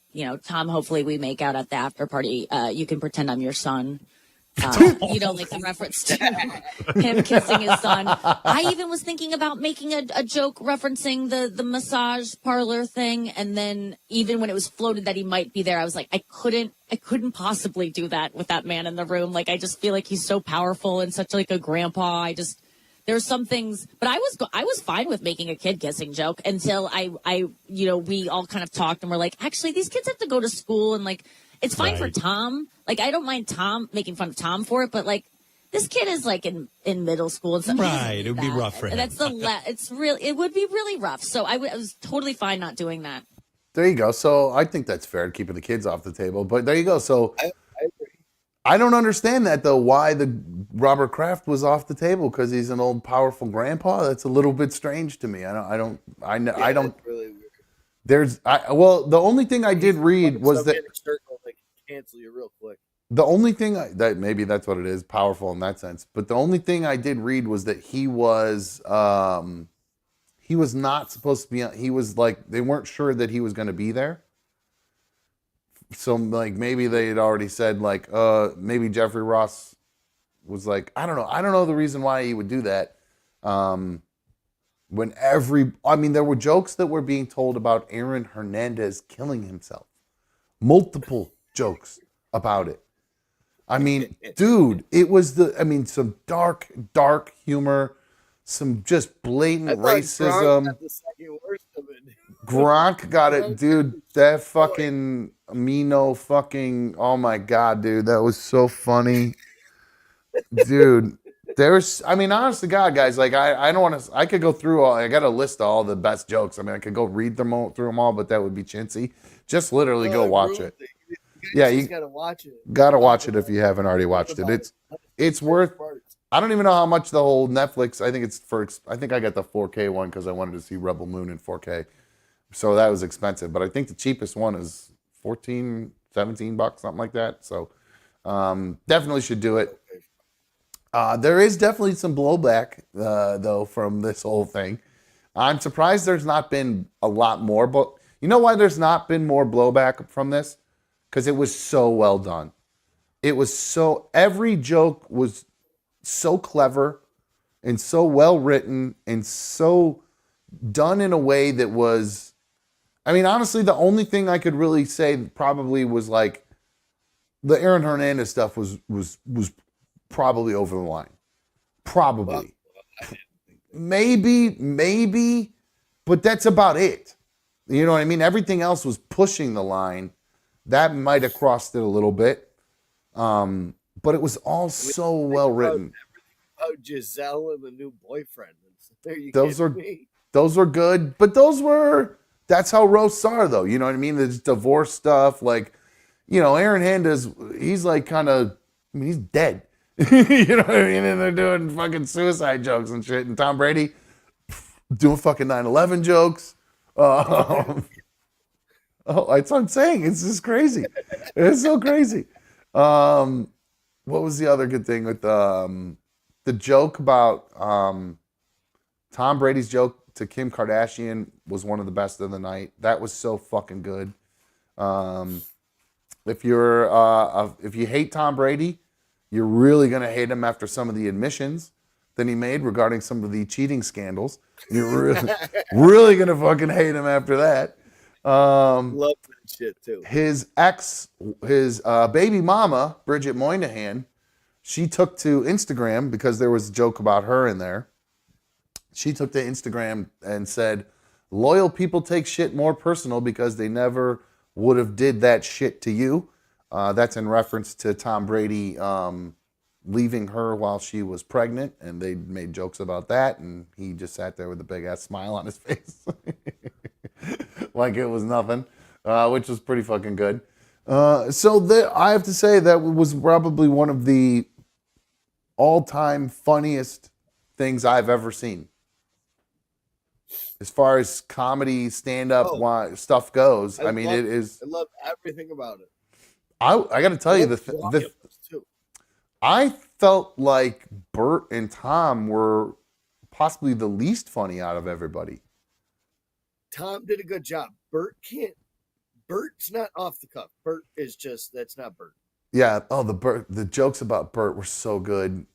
hopefully we make out at the after party. You can pretend I'm your son. Like the reference to him kissing his son. I even was thinking about making a joke referencing the massage parlor thing. And then even when it was floated that he might be there, I was like, I couldn't possibly do that with that man in the room. Like, I just feel like he's so powerful and such like a grandpa. There's some things, but I was fine with making a kid kissing joke until we all kind of talked and we're like, actually, these kids have to go to school and like, it's fine for Tom. Like, I don't mind Tom making fun of Tom for it, but like, this kid is like in middle school and stuff. Right, it would be rough for him. That's it would be really rough. So I was totally fine not doing that. There you go. So I think that's fair, keeping the kids off the table. But there you go. So I agree. I don't understand that though. Why the Robert Kraft was off the table because he's an old powerful grandpa? That's a little bit strange to me. I don't. That's really weird. The only thing I did read was that They cancel you real quick. the only thing that maybe that's what it is, powerful in that sense. But the only thing I did read was that he was not supposed to be. He was like they weren't sure that he was going to be there. So like maybe they had already said like maybe Jeffrey Ross was like I don't know the reason why he would do that. There were jokes that were being told about Aaron Hernandez killing himself. Multiple jokes about it. I mean, dude, it was some dark humor, some just blatant racism. Gronk got the second worst of it. Gronk got it, dude. That fucking Amino fucking, oh my God, dude. That was so funny. Dude. Honest to God, guys, like I don't want to. I could go through all. I got a list of all the best jokes. I mean, I could go read through them all, but that would be chintzy. Just literally go watch it. You gotta watch it. Gotta watch it if you haven't already watched it. It's worth. I don't even know how much the whole Netflix. I think I got the 4K one because I wanted to see Rebel Moon in 4K, so that was expensive. But I think the cheapest one is $14, $17, something like that. So definitely should do it. There is definitely some blowback, though, from this whole thing. I'm surprised there's not been a lot more. But you know why there's not been more blowback from this? Because it was so well done. Every joke was so clever and so well written and so done in a way that was, honestly, the only thing I could really say probably was like the Aaron Hernandez stuff was probably over the line. Probably. Maybe, but that's about it. You know what I mean? Everything else was pushing the line. That might have crossed it a little bit. But it was all so well written. About Giselle and the new boyfriend. Those were good, but that's how roasts are though. You know what I mean? There's divorce stuff, like, Aaron Hernandez, he's like kind of, I mean, he's dead. You know what I mean? And they're doing fucking suicide jokes and shit. And Tom Brady doing fucking 9/11 jokes. Oh, that's what I'm saying. It's just crazy. It's so crazy. What was the other good thing with the joke about Tom Brady's joke to Kim Kardashian was one of the best of the night. That was so fucking good. If you hate Tom Brady, you're really gonna hate him after some of the admissions that he made regarding some of the cheating scandals. You're really gonna fucking hate him after that. Love that shit too. His baby mama, Bridget Moynihan, she took to Instagram because there was a joke about her in there. She took to Instagram and said, loyal people take shit more personal because they never would have did that shit to you. That's in reference to Tom Brady leaving her while she was pregnant, and they made jokes about that, and he just sat there with a big ass smile on his face like it was nothing, which was pretty fucking good. I have to say that was probably one of the all-time funniest things I've ever seen. As far as comedy, stand-up stuff goes, I mean, it is. I love everything about it. I got to tell you, I felt like Bert and Tom were possibly the least funny out of everybody. Tom did a good job. Bert's not off the cuff. Bert is just, that's not Bert. Yeah. Oh, the jokes about Bert were so good.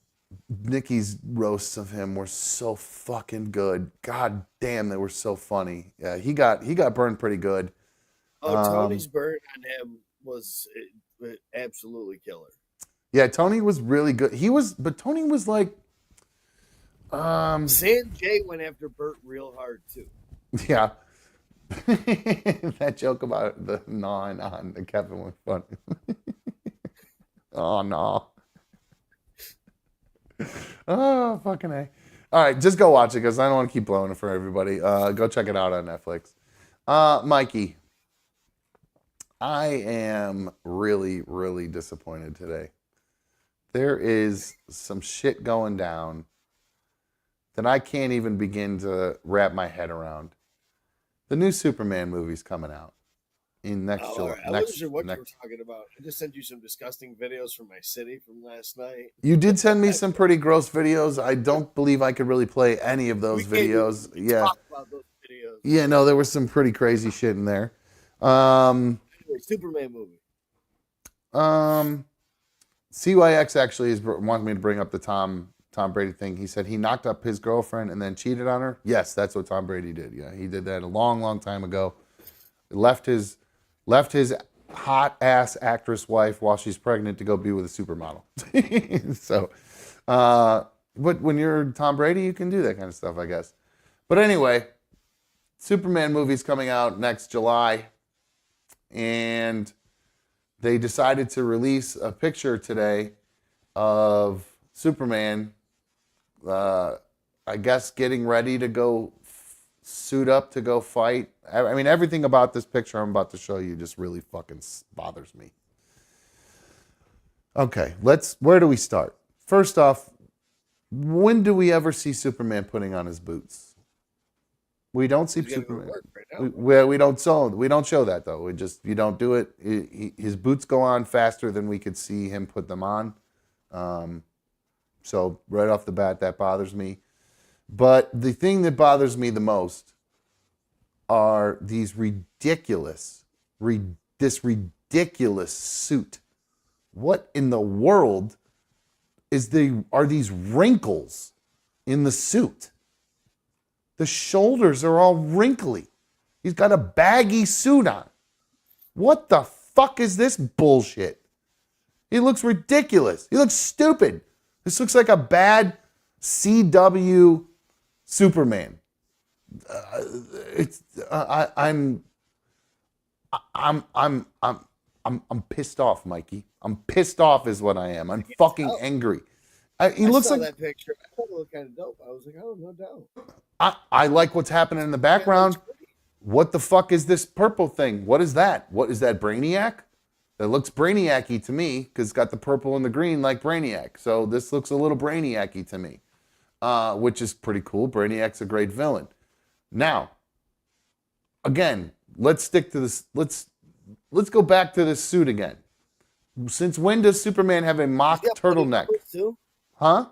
Nikki's roasts of him were so fucking good. God damn, they were so funny. Yeah, he got burned pretty good. Oh, Tony's burn on him was absolutely killer. Yeah, Tony was really good. But Tony was like, Sanjay went after Bert real hard too. Yeah. That joke about the gnawing on the Kevin was funny. Oh no. Oh, fucking A. All right, just go watch it because I don't want to keep blowing it for everybody. Go check it out on Netflix. Mikey, I am really, really disappointed today. There is some shit going down that I can't even begin to wrap my head around. The new Superman movie's coming out in next July. Right. I wasn't sure what you were talking about. I just sent you some disgusting videos from my city from last night. You did send me some pretty gross videos. I don't believe I could really play any of those videos. Yeah. Talk about those videos. Yeah, no, there was some pretty crazy shit in there. Anyway, Superman movie. CYX actually wanted me to bring up the Tom Brady thing. He said he knocked up his girlfriend and then cheated on her. Yes, that's what Tom Brady did. Yeah, he did that a long, long time ago. Left his hot ass actress wife while she's pregnant to go be with a supermodel. So, but when you're Tom Brady, you can do that kind of stuff, I guess. But anyway, Superman movie's coming out next July, and they decided to release a picture today of Superman, I guess, getting ready to go suit up to go fight. I mean, everything about this picture I'm about to show you just really fucking bothers me. Okay, where do we start? First off, when do we ever see Superman putting on his boots? We don't see Superman. We don't show that though. You don't do it. His boots go on faster than we could see him put them on. So right off the bat, that bothers me. But the thing that bothers me the most are these this ridiculous suit. What in the world are these wrinkles in the suit? The shoulders are all wrinkly. He's got a baggy suit on. What the fuck is this bullshit? He looks ridiculous. He looks stupid. This looks like a bad CW Superman. I'm pissed off, Mikey. I'm pissed off is what I am. I'm fucking angry. He looks like that picture. I thought it looked kind of dope. I was like, oh, no doubt. I like what's happening in the background. What the fuck is this purple thing? What is that? What is that, Brainiac? It looks Brainiac-y to me because it's got the purple and the green like Brainiac. So this looks a little Brainiac-y to me, which is pretty cool. Brainiac's a great villain. Now, again, let's stick to this. Let's go back to this suit again. Since when does Superman have a mock You got bloody turtleneck? knuckles too? Huh?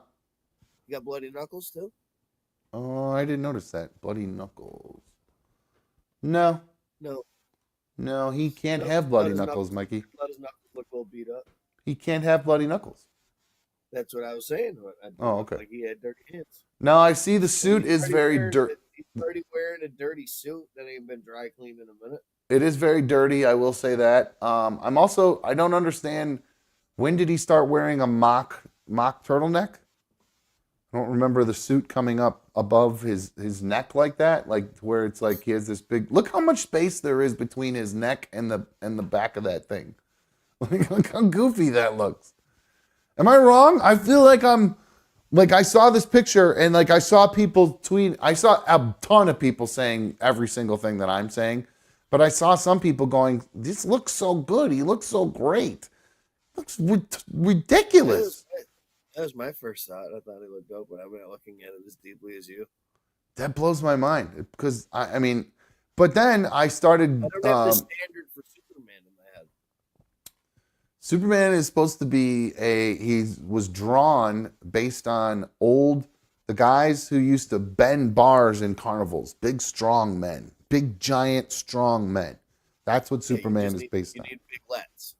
You got bloody knuckles too? Oh, I didn't notice that. Bloody knuckles. No, No. no, he can't No, have not bloody his knuckles, knuckles. Mikey. Let his knuckles look all beat up. He can't have bloody knuckles. That's what I was saying. Oh, okay. Like he had dirty hands. Now I see the suit is very dirt. He's already wearing a dirty suit that ain't been dry cleaned in a minute. It is very dirty. I will say that. I don't understand. When did he start wearing a mock turtleneck? I don't remember the suit coming up above his neck like that, like where it's like he has this big. Look how much space there is between his neck and the back of that thing. Look how goofy that looks. Am I wrong? I feel like I saw this picture and like I saw people tweet. I saw a ton of people saying every single thing that I'm saying, but I saw some people going, "This looks so good. He looks so great. Looks ridiculous." That was my first thought. I thought he looked dope, but I'm not looking at it as deeply as you. That blows my mind because I mean, but then I started. I don't have the standard for Superman in my head. Superman is supposed to be he was drawn based on the guys who used to bend bars in carnivals, big strong men, big giant strong men. That's what Superman is based on. You need big lats.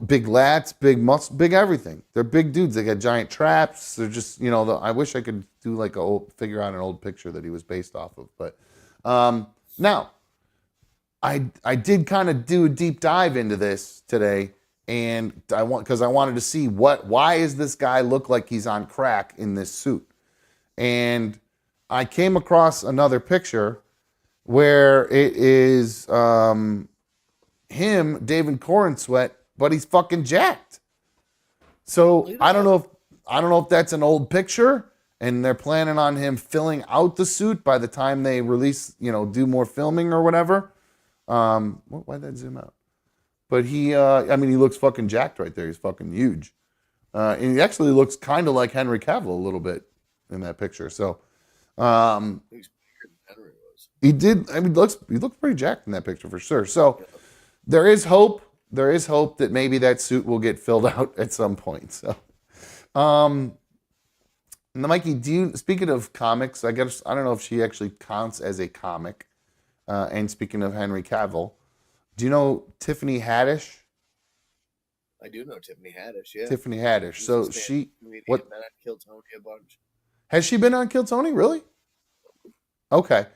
Big lats, big muscle, big everything. They're big dudes. They got giant traps. They're just, I wish I could do like figure out an old picture that he was based off of. But now, I did kind of do a deep dive into this today, and because I wanted to see why is this guy look like he's on crack in this suit, and I came across another picture where it is him, David Corenswet, but he's fucking jacked. So I don't know if that's an old picture and they're planning on him filling out the suit by the time they release, do more filming or whatever. Why'd that zoom out? But he looks fucking jacked right there. He's fucking huge. And he actually looks kind of like Henry Cavill a little bit in that picture. So He's bigger than Henry was. he did. I mean, he looks pretty jacked in that picture for sure. So there is hope. There is hope that maybe that suit will get filled out at some point. So, Mikey, speaking of comics, I don't know if she actually counts as a comic. And speaking of Henry Cavill, do you know Tiffany Haddish? I do know Tiffany Haddish, yeah. Tiffany Haddish. So she, what? Been on Kill Tony a bunch. Has she been on Kill Tony? Really? Okay.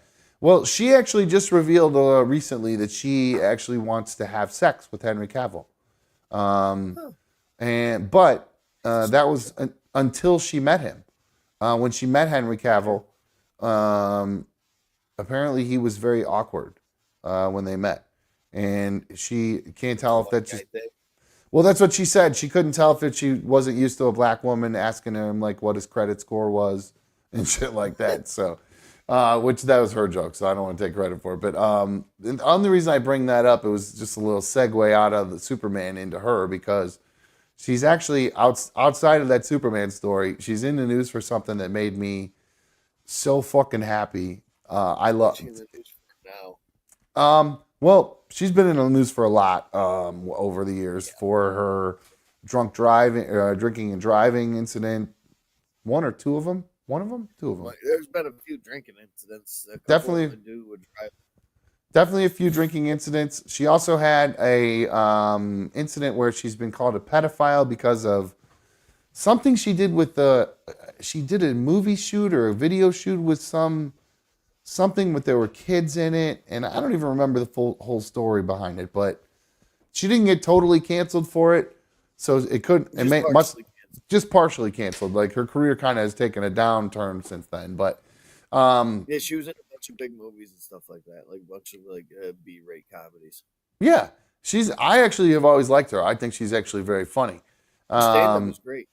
Well, she actually just revealed recently that she actually wants to have sex with Henry Cavill. But that was until she met him. When she met Henry Cavill, apparently he was very awkward when they met. And she can't tell if that's just... Well, that's what she said. She couldn't tell if she wasn't used to a black woman asking him like what his credit score was and shit like that. So... which that was her joke, so I don't want to take credit for it. But the only reason I bring that up, it was just a little segue out of the Superman into her, because she's actually outside of that Superman story. She's in the news for something that made me so fucking happy. I love. She's in the news now. Well, she's been in the news for a lot over the years for her drinking and driving incident. One or two of them. One of them? Two of them. Well, there's been a few drinking incidents. Definitely a few drinking incidents. She also had a incident where she's been called a pedophile because of something she did with she did a movie shoot or a video shoot with something with there were kids in it, and I don't even remember the whole story behind it, but she didn't get totally canceled for it, so it could just partially canceled. Like her career kind of has taken a downturn since then, but yeah, she was in a bunch of big movies and stuff like that, like a bunch of B-rate comedies. Yeah, I actually have always liked her. I think she's actually very funny. Stand-up was great.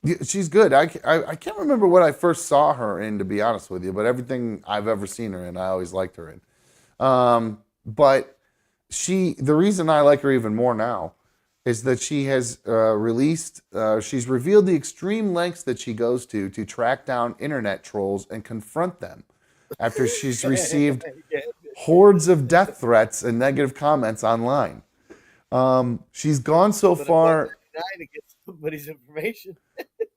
Yeah, she's good. I can't remember what I first saw her in, to be honest with you, but everything I've ever seen her in, I always liked her in. But the reason I like her even more now is that she has she's revealed the extreme lengths that she goes to track down internet trolls and confront them after she's received Yeah. hordes of death threats and negative comments online. She's gone so But a buck far. 99 to get somebody's information.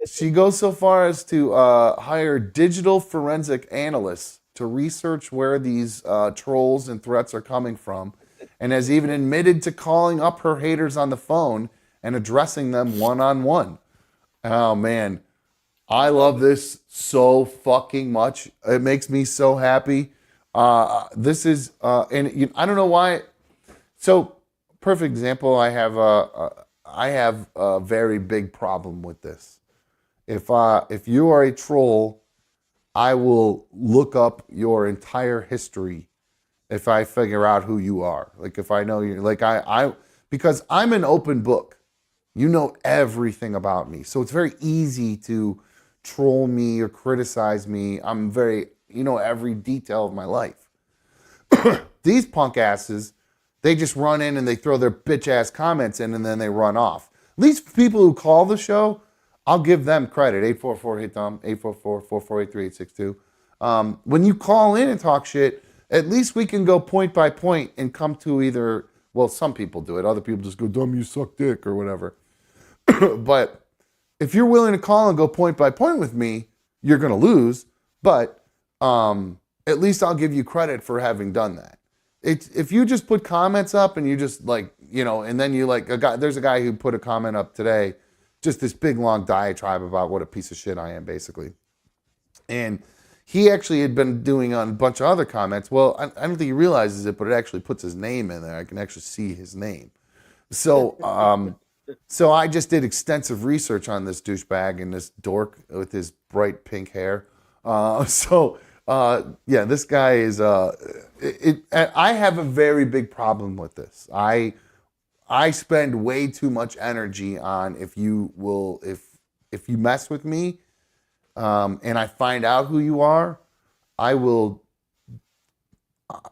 She goes so far as to hire digital forensic analysts to research where these trolls and threats are coming from, and has even admitted to calling up her haters on the phone and addressing them one on one. Oh man, I love this so fucking much. It makes me so happy. This is, I don't know why. So, perfect example. I have a very big problem with this. If you are a troll, I will look up your entire history if I figure out who you are. Like if I know you, like because I'm an open book. You know everything about me, so it's very easy to troll me or criticize me. I'm very, you know, every detail of my life. These punk asses, they just run in and they throw their bitch ass comments in and then they run off. These people who call the show, I'll give them credit. 844 hit thumb, 844-448-3862. When you call in and talk shit, at least we can go point by point and come to either, well, some people do it. Other people just go, dumb, you suck dick or whatever. But if you're willing to call and go point by point with me, you're going to lose. But at least I'll give you credit for having done that. If you just put comments up and you just like, you know, and then you like there's a guy who put a comment up today, just this big long diatribe about what a piece of shit I am, basically. And he actually had been doing on a bunch of other comments. Well, I don't think he realizes it, but it actually puts his name in there. I can actually see his name. So, so I just did extensive research on this douchebag and this dork with his bright pink hair. Yeah, this guy is. I have a very big problem with this. I spend way too much energy on if you mess with me, and I find out who you are, I will.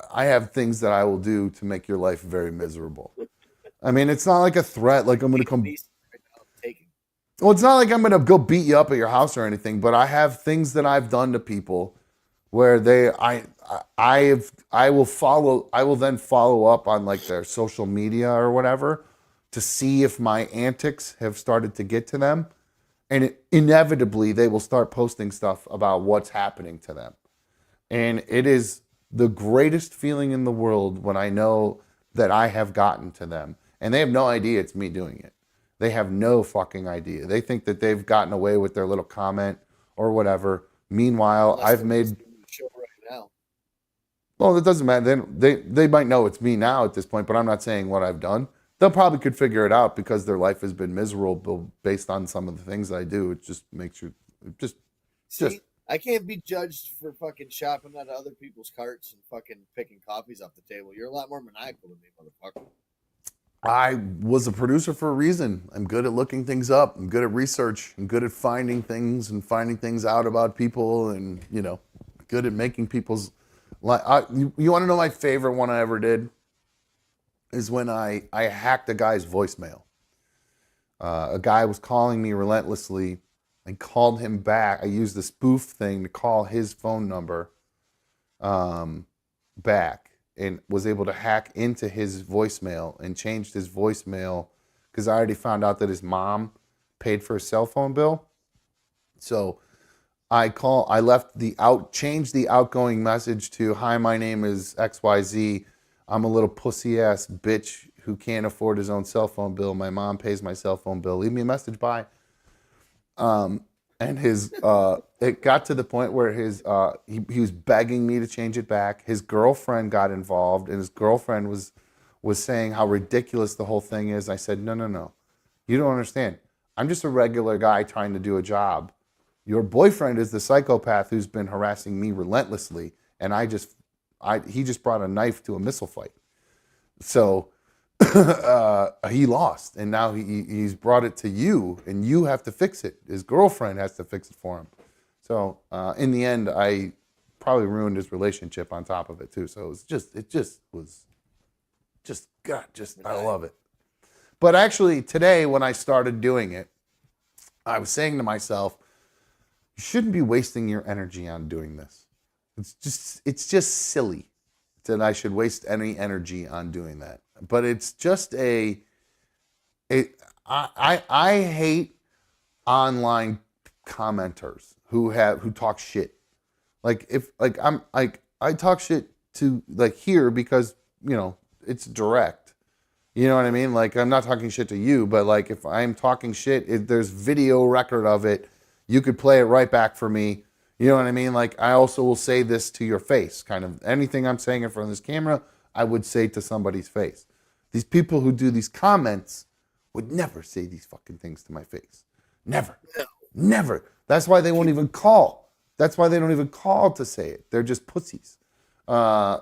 I have things that I will do to make your life very miserable. I mean, it's not like a threat, like I'm going to come. Well, it's not like I'm going to go beat you up at your house or anything, but I have things that I've done to people where I will then follow up on like their social media or whatever to see if my antics have started to get to them. And inevitably they will start posting stuff about what's happening to them. And it is the greatest feeling in the world when I know that I have gotten to them. And they have no idea it's me doing it. They have no fucking idea. They think that they've gotten away with their little comment or whatever. Meanwhile, I've made. Show right now. Well, it doesn't matter. They might know it's me now at this point, but I'm not saying what I've done. They'll probably could figure it out because their life has been miserable based on some of the things I do. It just makes you just. I can't be judged for fucking shopping at other people's carts and fucking picking coffees off the table. You're a lot more maniacal than me, motherfucker. I was a producer for a reason. I'm good at looking things up. I'm good at research. I'm good at finding things and finding things out about people, and you know, good at making people's life. You want to know my favorite one I ever did? Is when I hacked a guy's voicemail. A guy was calling me relentlessly. I called him back. I used the spoof thing to call his phone number back, and was able to hack into his voicemail and changed his voicemail because I already found out that his mom paid for his cell phone bill. So changed the outgoing message to, "Hi, my name is XYZ. I'm a little pussy ass bitch who can't afford his own cell phone bill. My mom pays my cell phone bill. Leave me a message, bye." And it got to the point where he was begging me to change it back. His girlfriend got involved, and his girlfriend was saying how ridiculous the whole thing is. I said, no, you don't understand. I'm just a regular guy trying to do a job. Your boyfriend is the psychopath who's been harassing me relentlessly, and he just brought a knife to a missile fight. So he lost, and now he's brought it to you, and you have to fix it. His girlfriend has to fix it for him. So in the end, I probably ruined his relationship on top of it too. So it just was I love it. But actually, today when I started doing it, I was saying to myself, you shouldn't be wasting your energy on doing this. It's just silly that I should waste any energy on doing that. But it's just I hate online commenters who talk shit. Like if like I'm like I talk shit to like here because it's direct. You know what I mean? Like I'm not talking shit to you, but like if I'm talking shit, if there's video record of it, you could play it right back for me. You know what I mean? Like I also will say this to your face. Kind of anything I'm saying in front of this camera, I would say to somebody's face. These people who do these comments would never say these fucking things to my face. Never. Never. That's why they won't even call. That's why they don't even call to say it. They're just pussies. I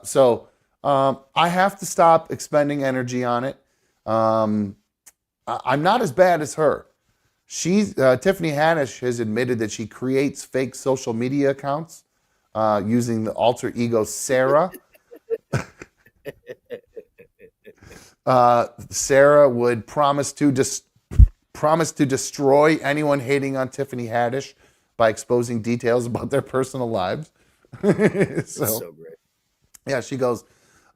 have to stop expending energy on it. I'm not as bad as her. Tiffany Haddish has admitted that she creates fake social media accounts using the alter ego Sarah. Sarah would promise to destroy anyone hating on Tiffany Haddish by exposing details about their personal lives. So great. Yeah, she goes,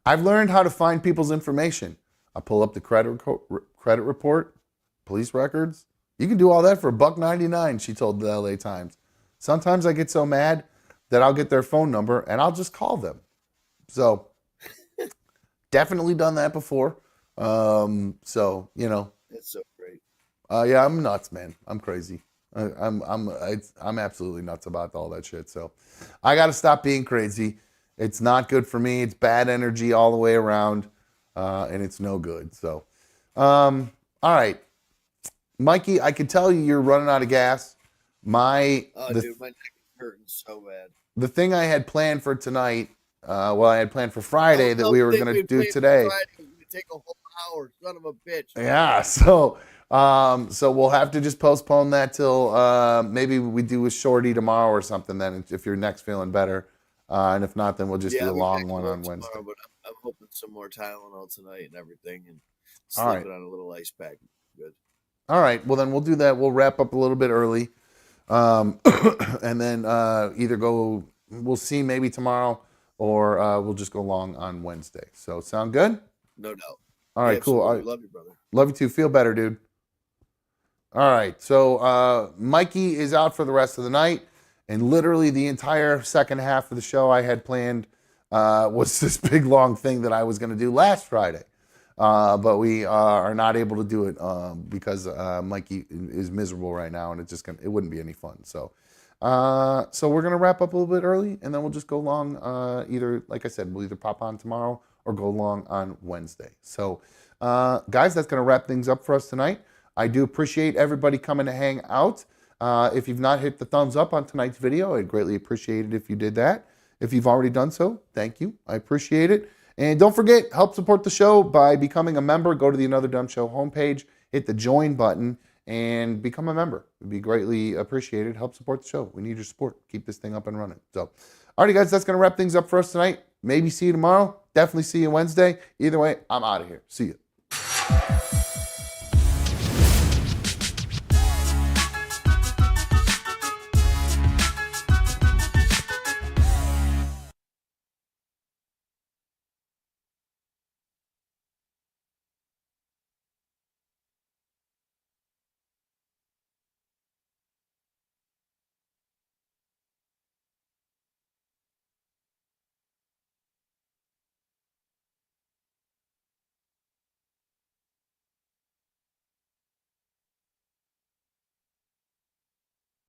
I've learned how to find people's information. I pull up the credit report, police records. You can do all that for $1.99, she told the LA Times. Sometimes I get so mad that I'll get their phone number and I'll just call them. So definitely done that before. That's so great. Yeah, I'm nuts, man. I'm crazy. I'm absolutely nuts about all that shit. So I got to stop being crazy. It's not good for me. It's bad energy all the way around, and it's no good. So, all right, Mikey, I can tell you're running out of gas. Dude, my neck is hurting so bad. The thing I had planned for tonight, I had planned for Friday that we were going to do today. Take a whole hour, son of a bitch. Yeah, so we'll have to just postpone that till maybe we do a shorty tomorrow or something. Then, if your neck's feeling better, and if not, then we'll just do a long one on Wednesday. Tomorrow, but I'm hoping some more Tylenol tonight and everything, and All right. sleep it on a little ice pack. Good. All right, well then we'll do that. We'll wrap up a little bit early, and then we'll see maybe tomorrow, or we'll just go long on Wednesday. So sound good? No doubt. All right, cool. All right. Love you, brother. Love you too. Feel better, dude. All right. So Mikey is out for the rest of the night, and literally the entire second half of the show I had planned was this big long thing that I was going to do last Friday, but we are not able to do it because Mikey is miserable right now, and it wouldn't be any fun. So we're going to wrap up a little bit early, and then we'll just go long. Either, like I said, we'll either pop on tomorrow or go long on Wednesday. So, guys, that's going to wrap things up for us tonight. I do appreciate everybody coming to hang out. If you've not hit the thumbs up on tonight's video, I'd greatly appreciate it if you did that. If you've already done so, thank you. I appreciate it. And don't forget, help support the show by becoming a member. Go to the Another Dumb Show homepage, hit the join button, and become a member. It would be greatly appreciated. Help support the show. We need your support. Keep this thing up and running. So, alrighty, guys, that's going to wrap things up for us tonight. Maybe see you tomorrow. Definitely see you Wednesday. Either way, I'm out of here. See you.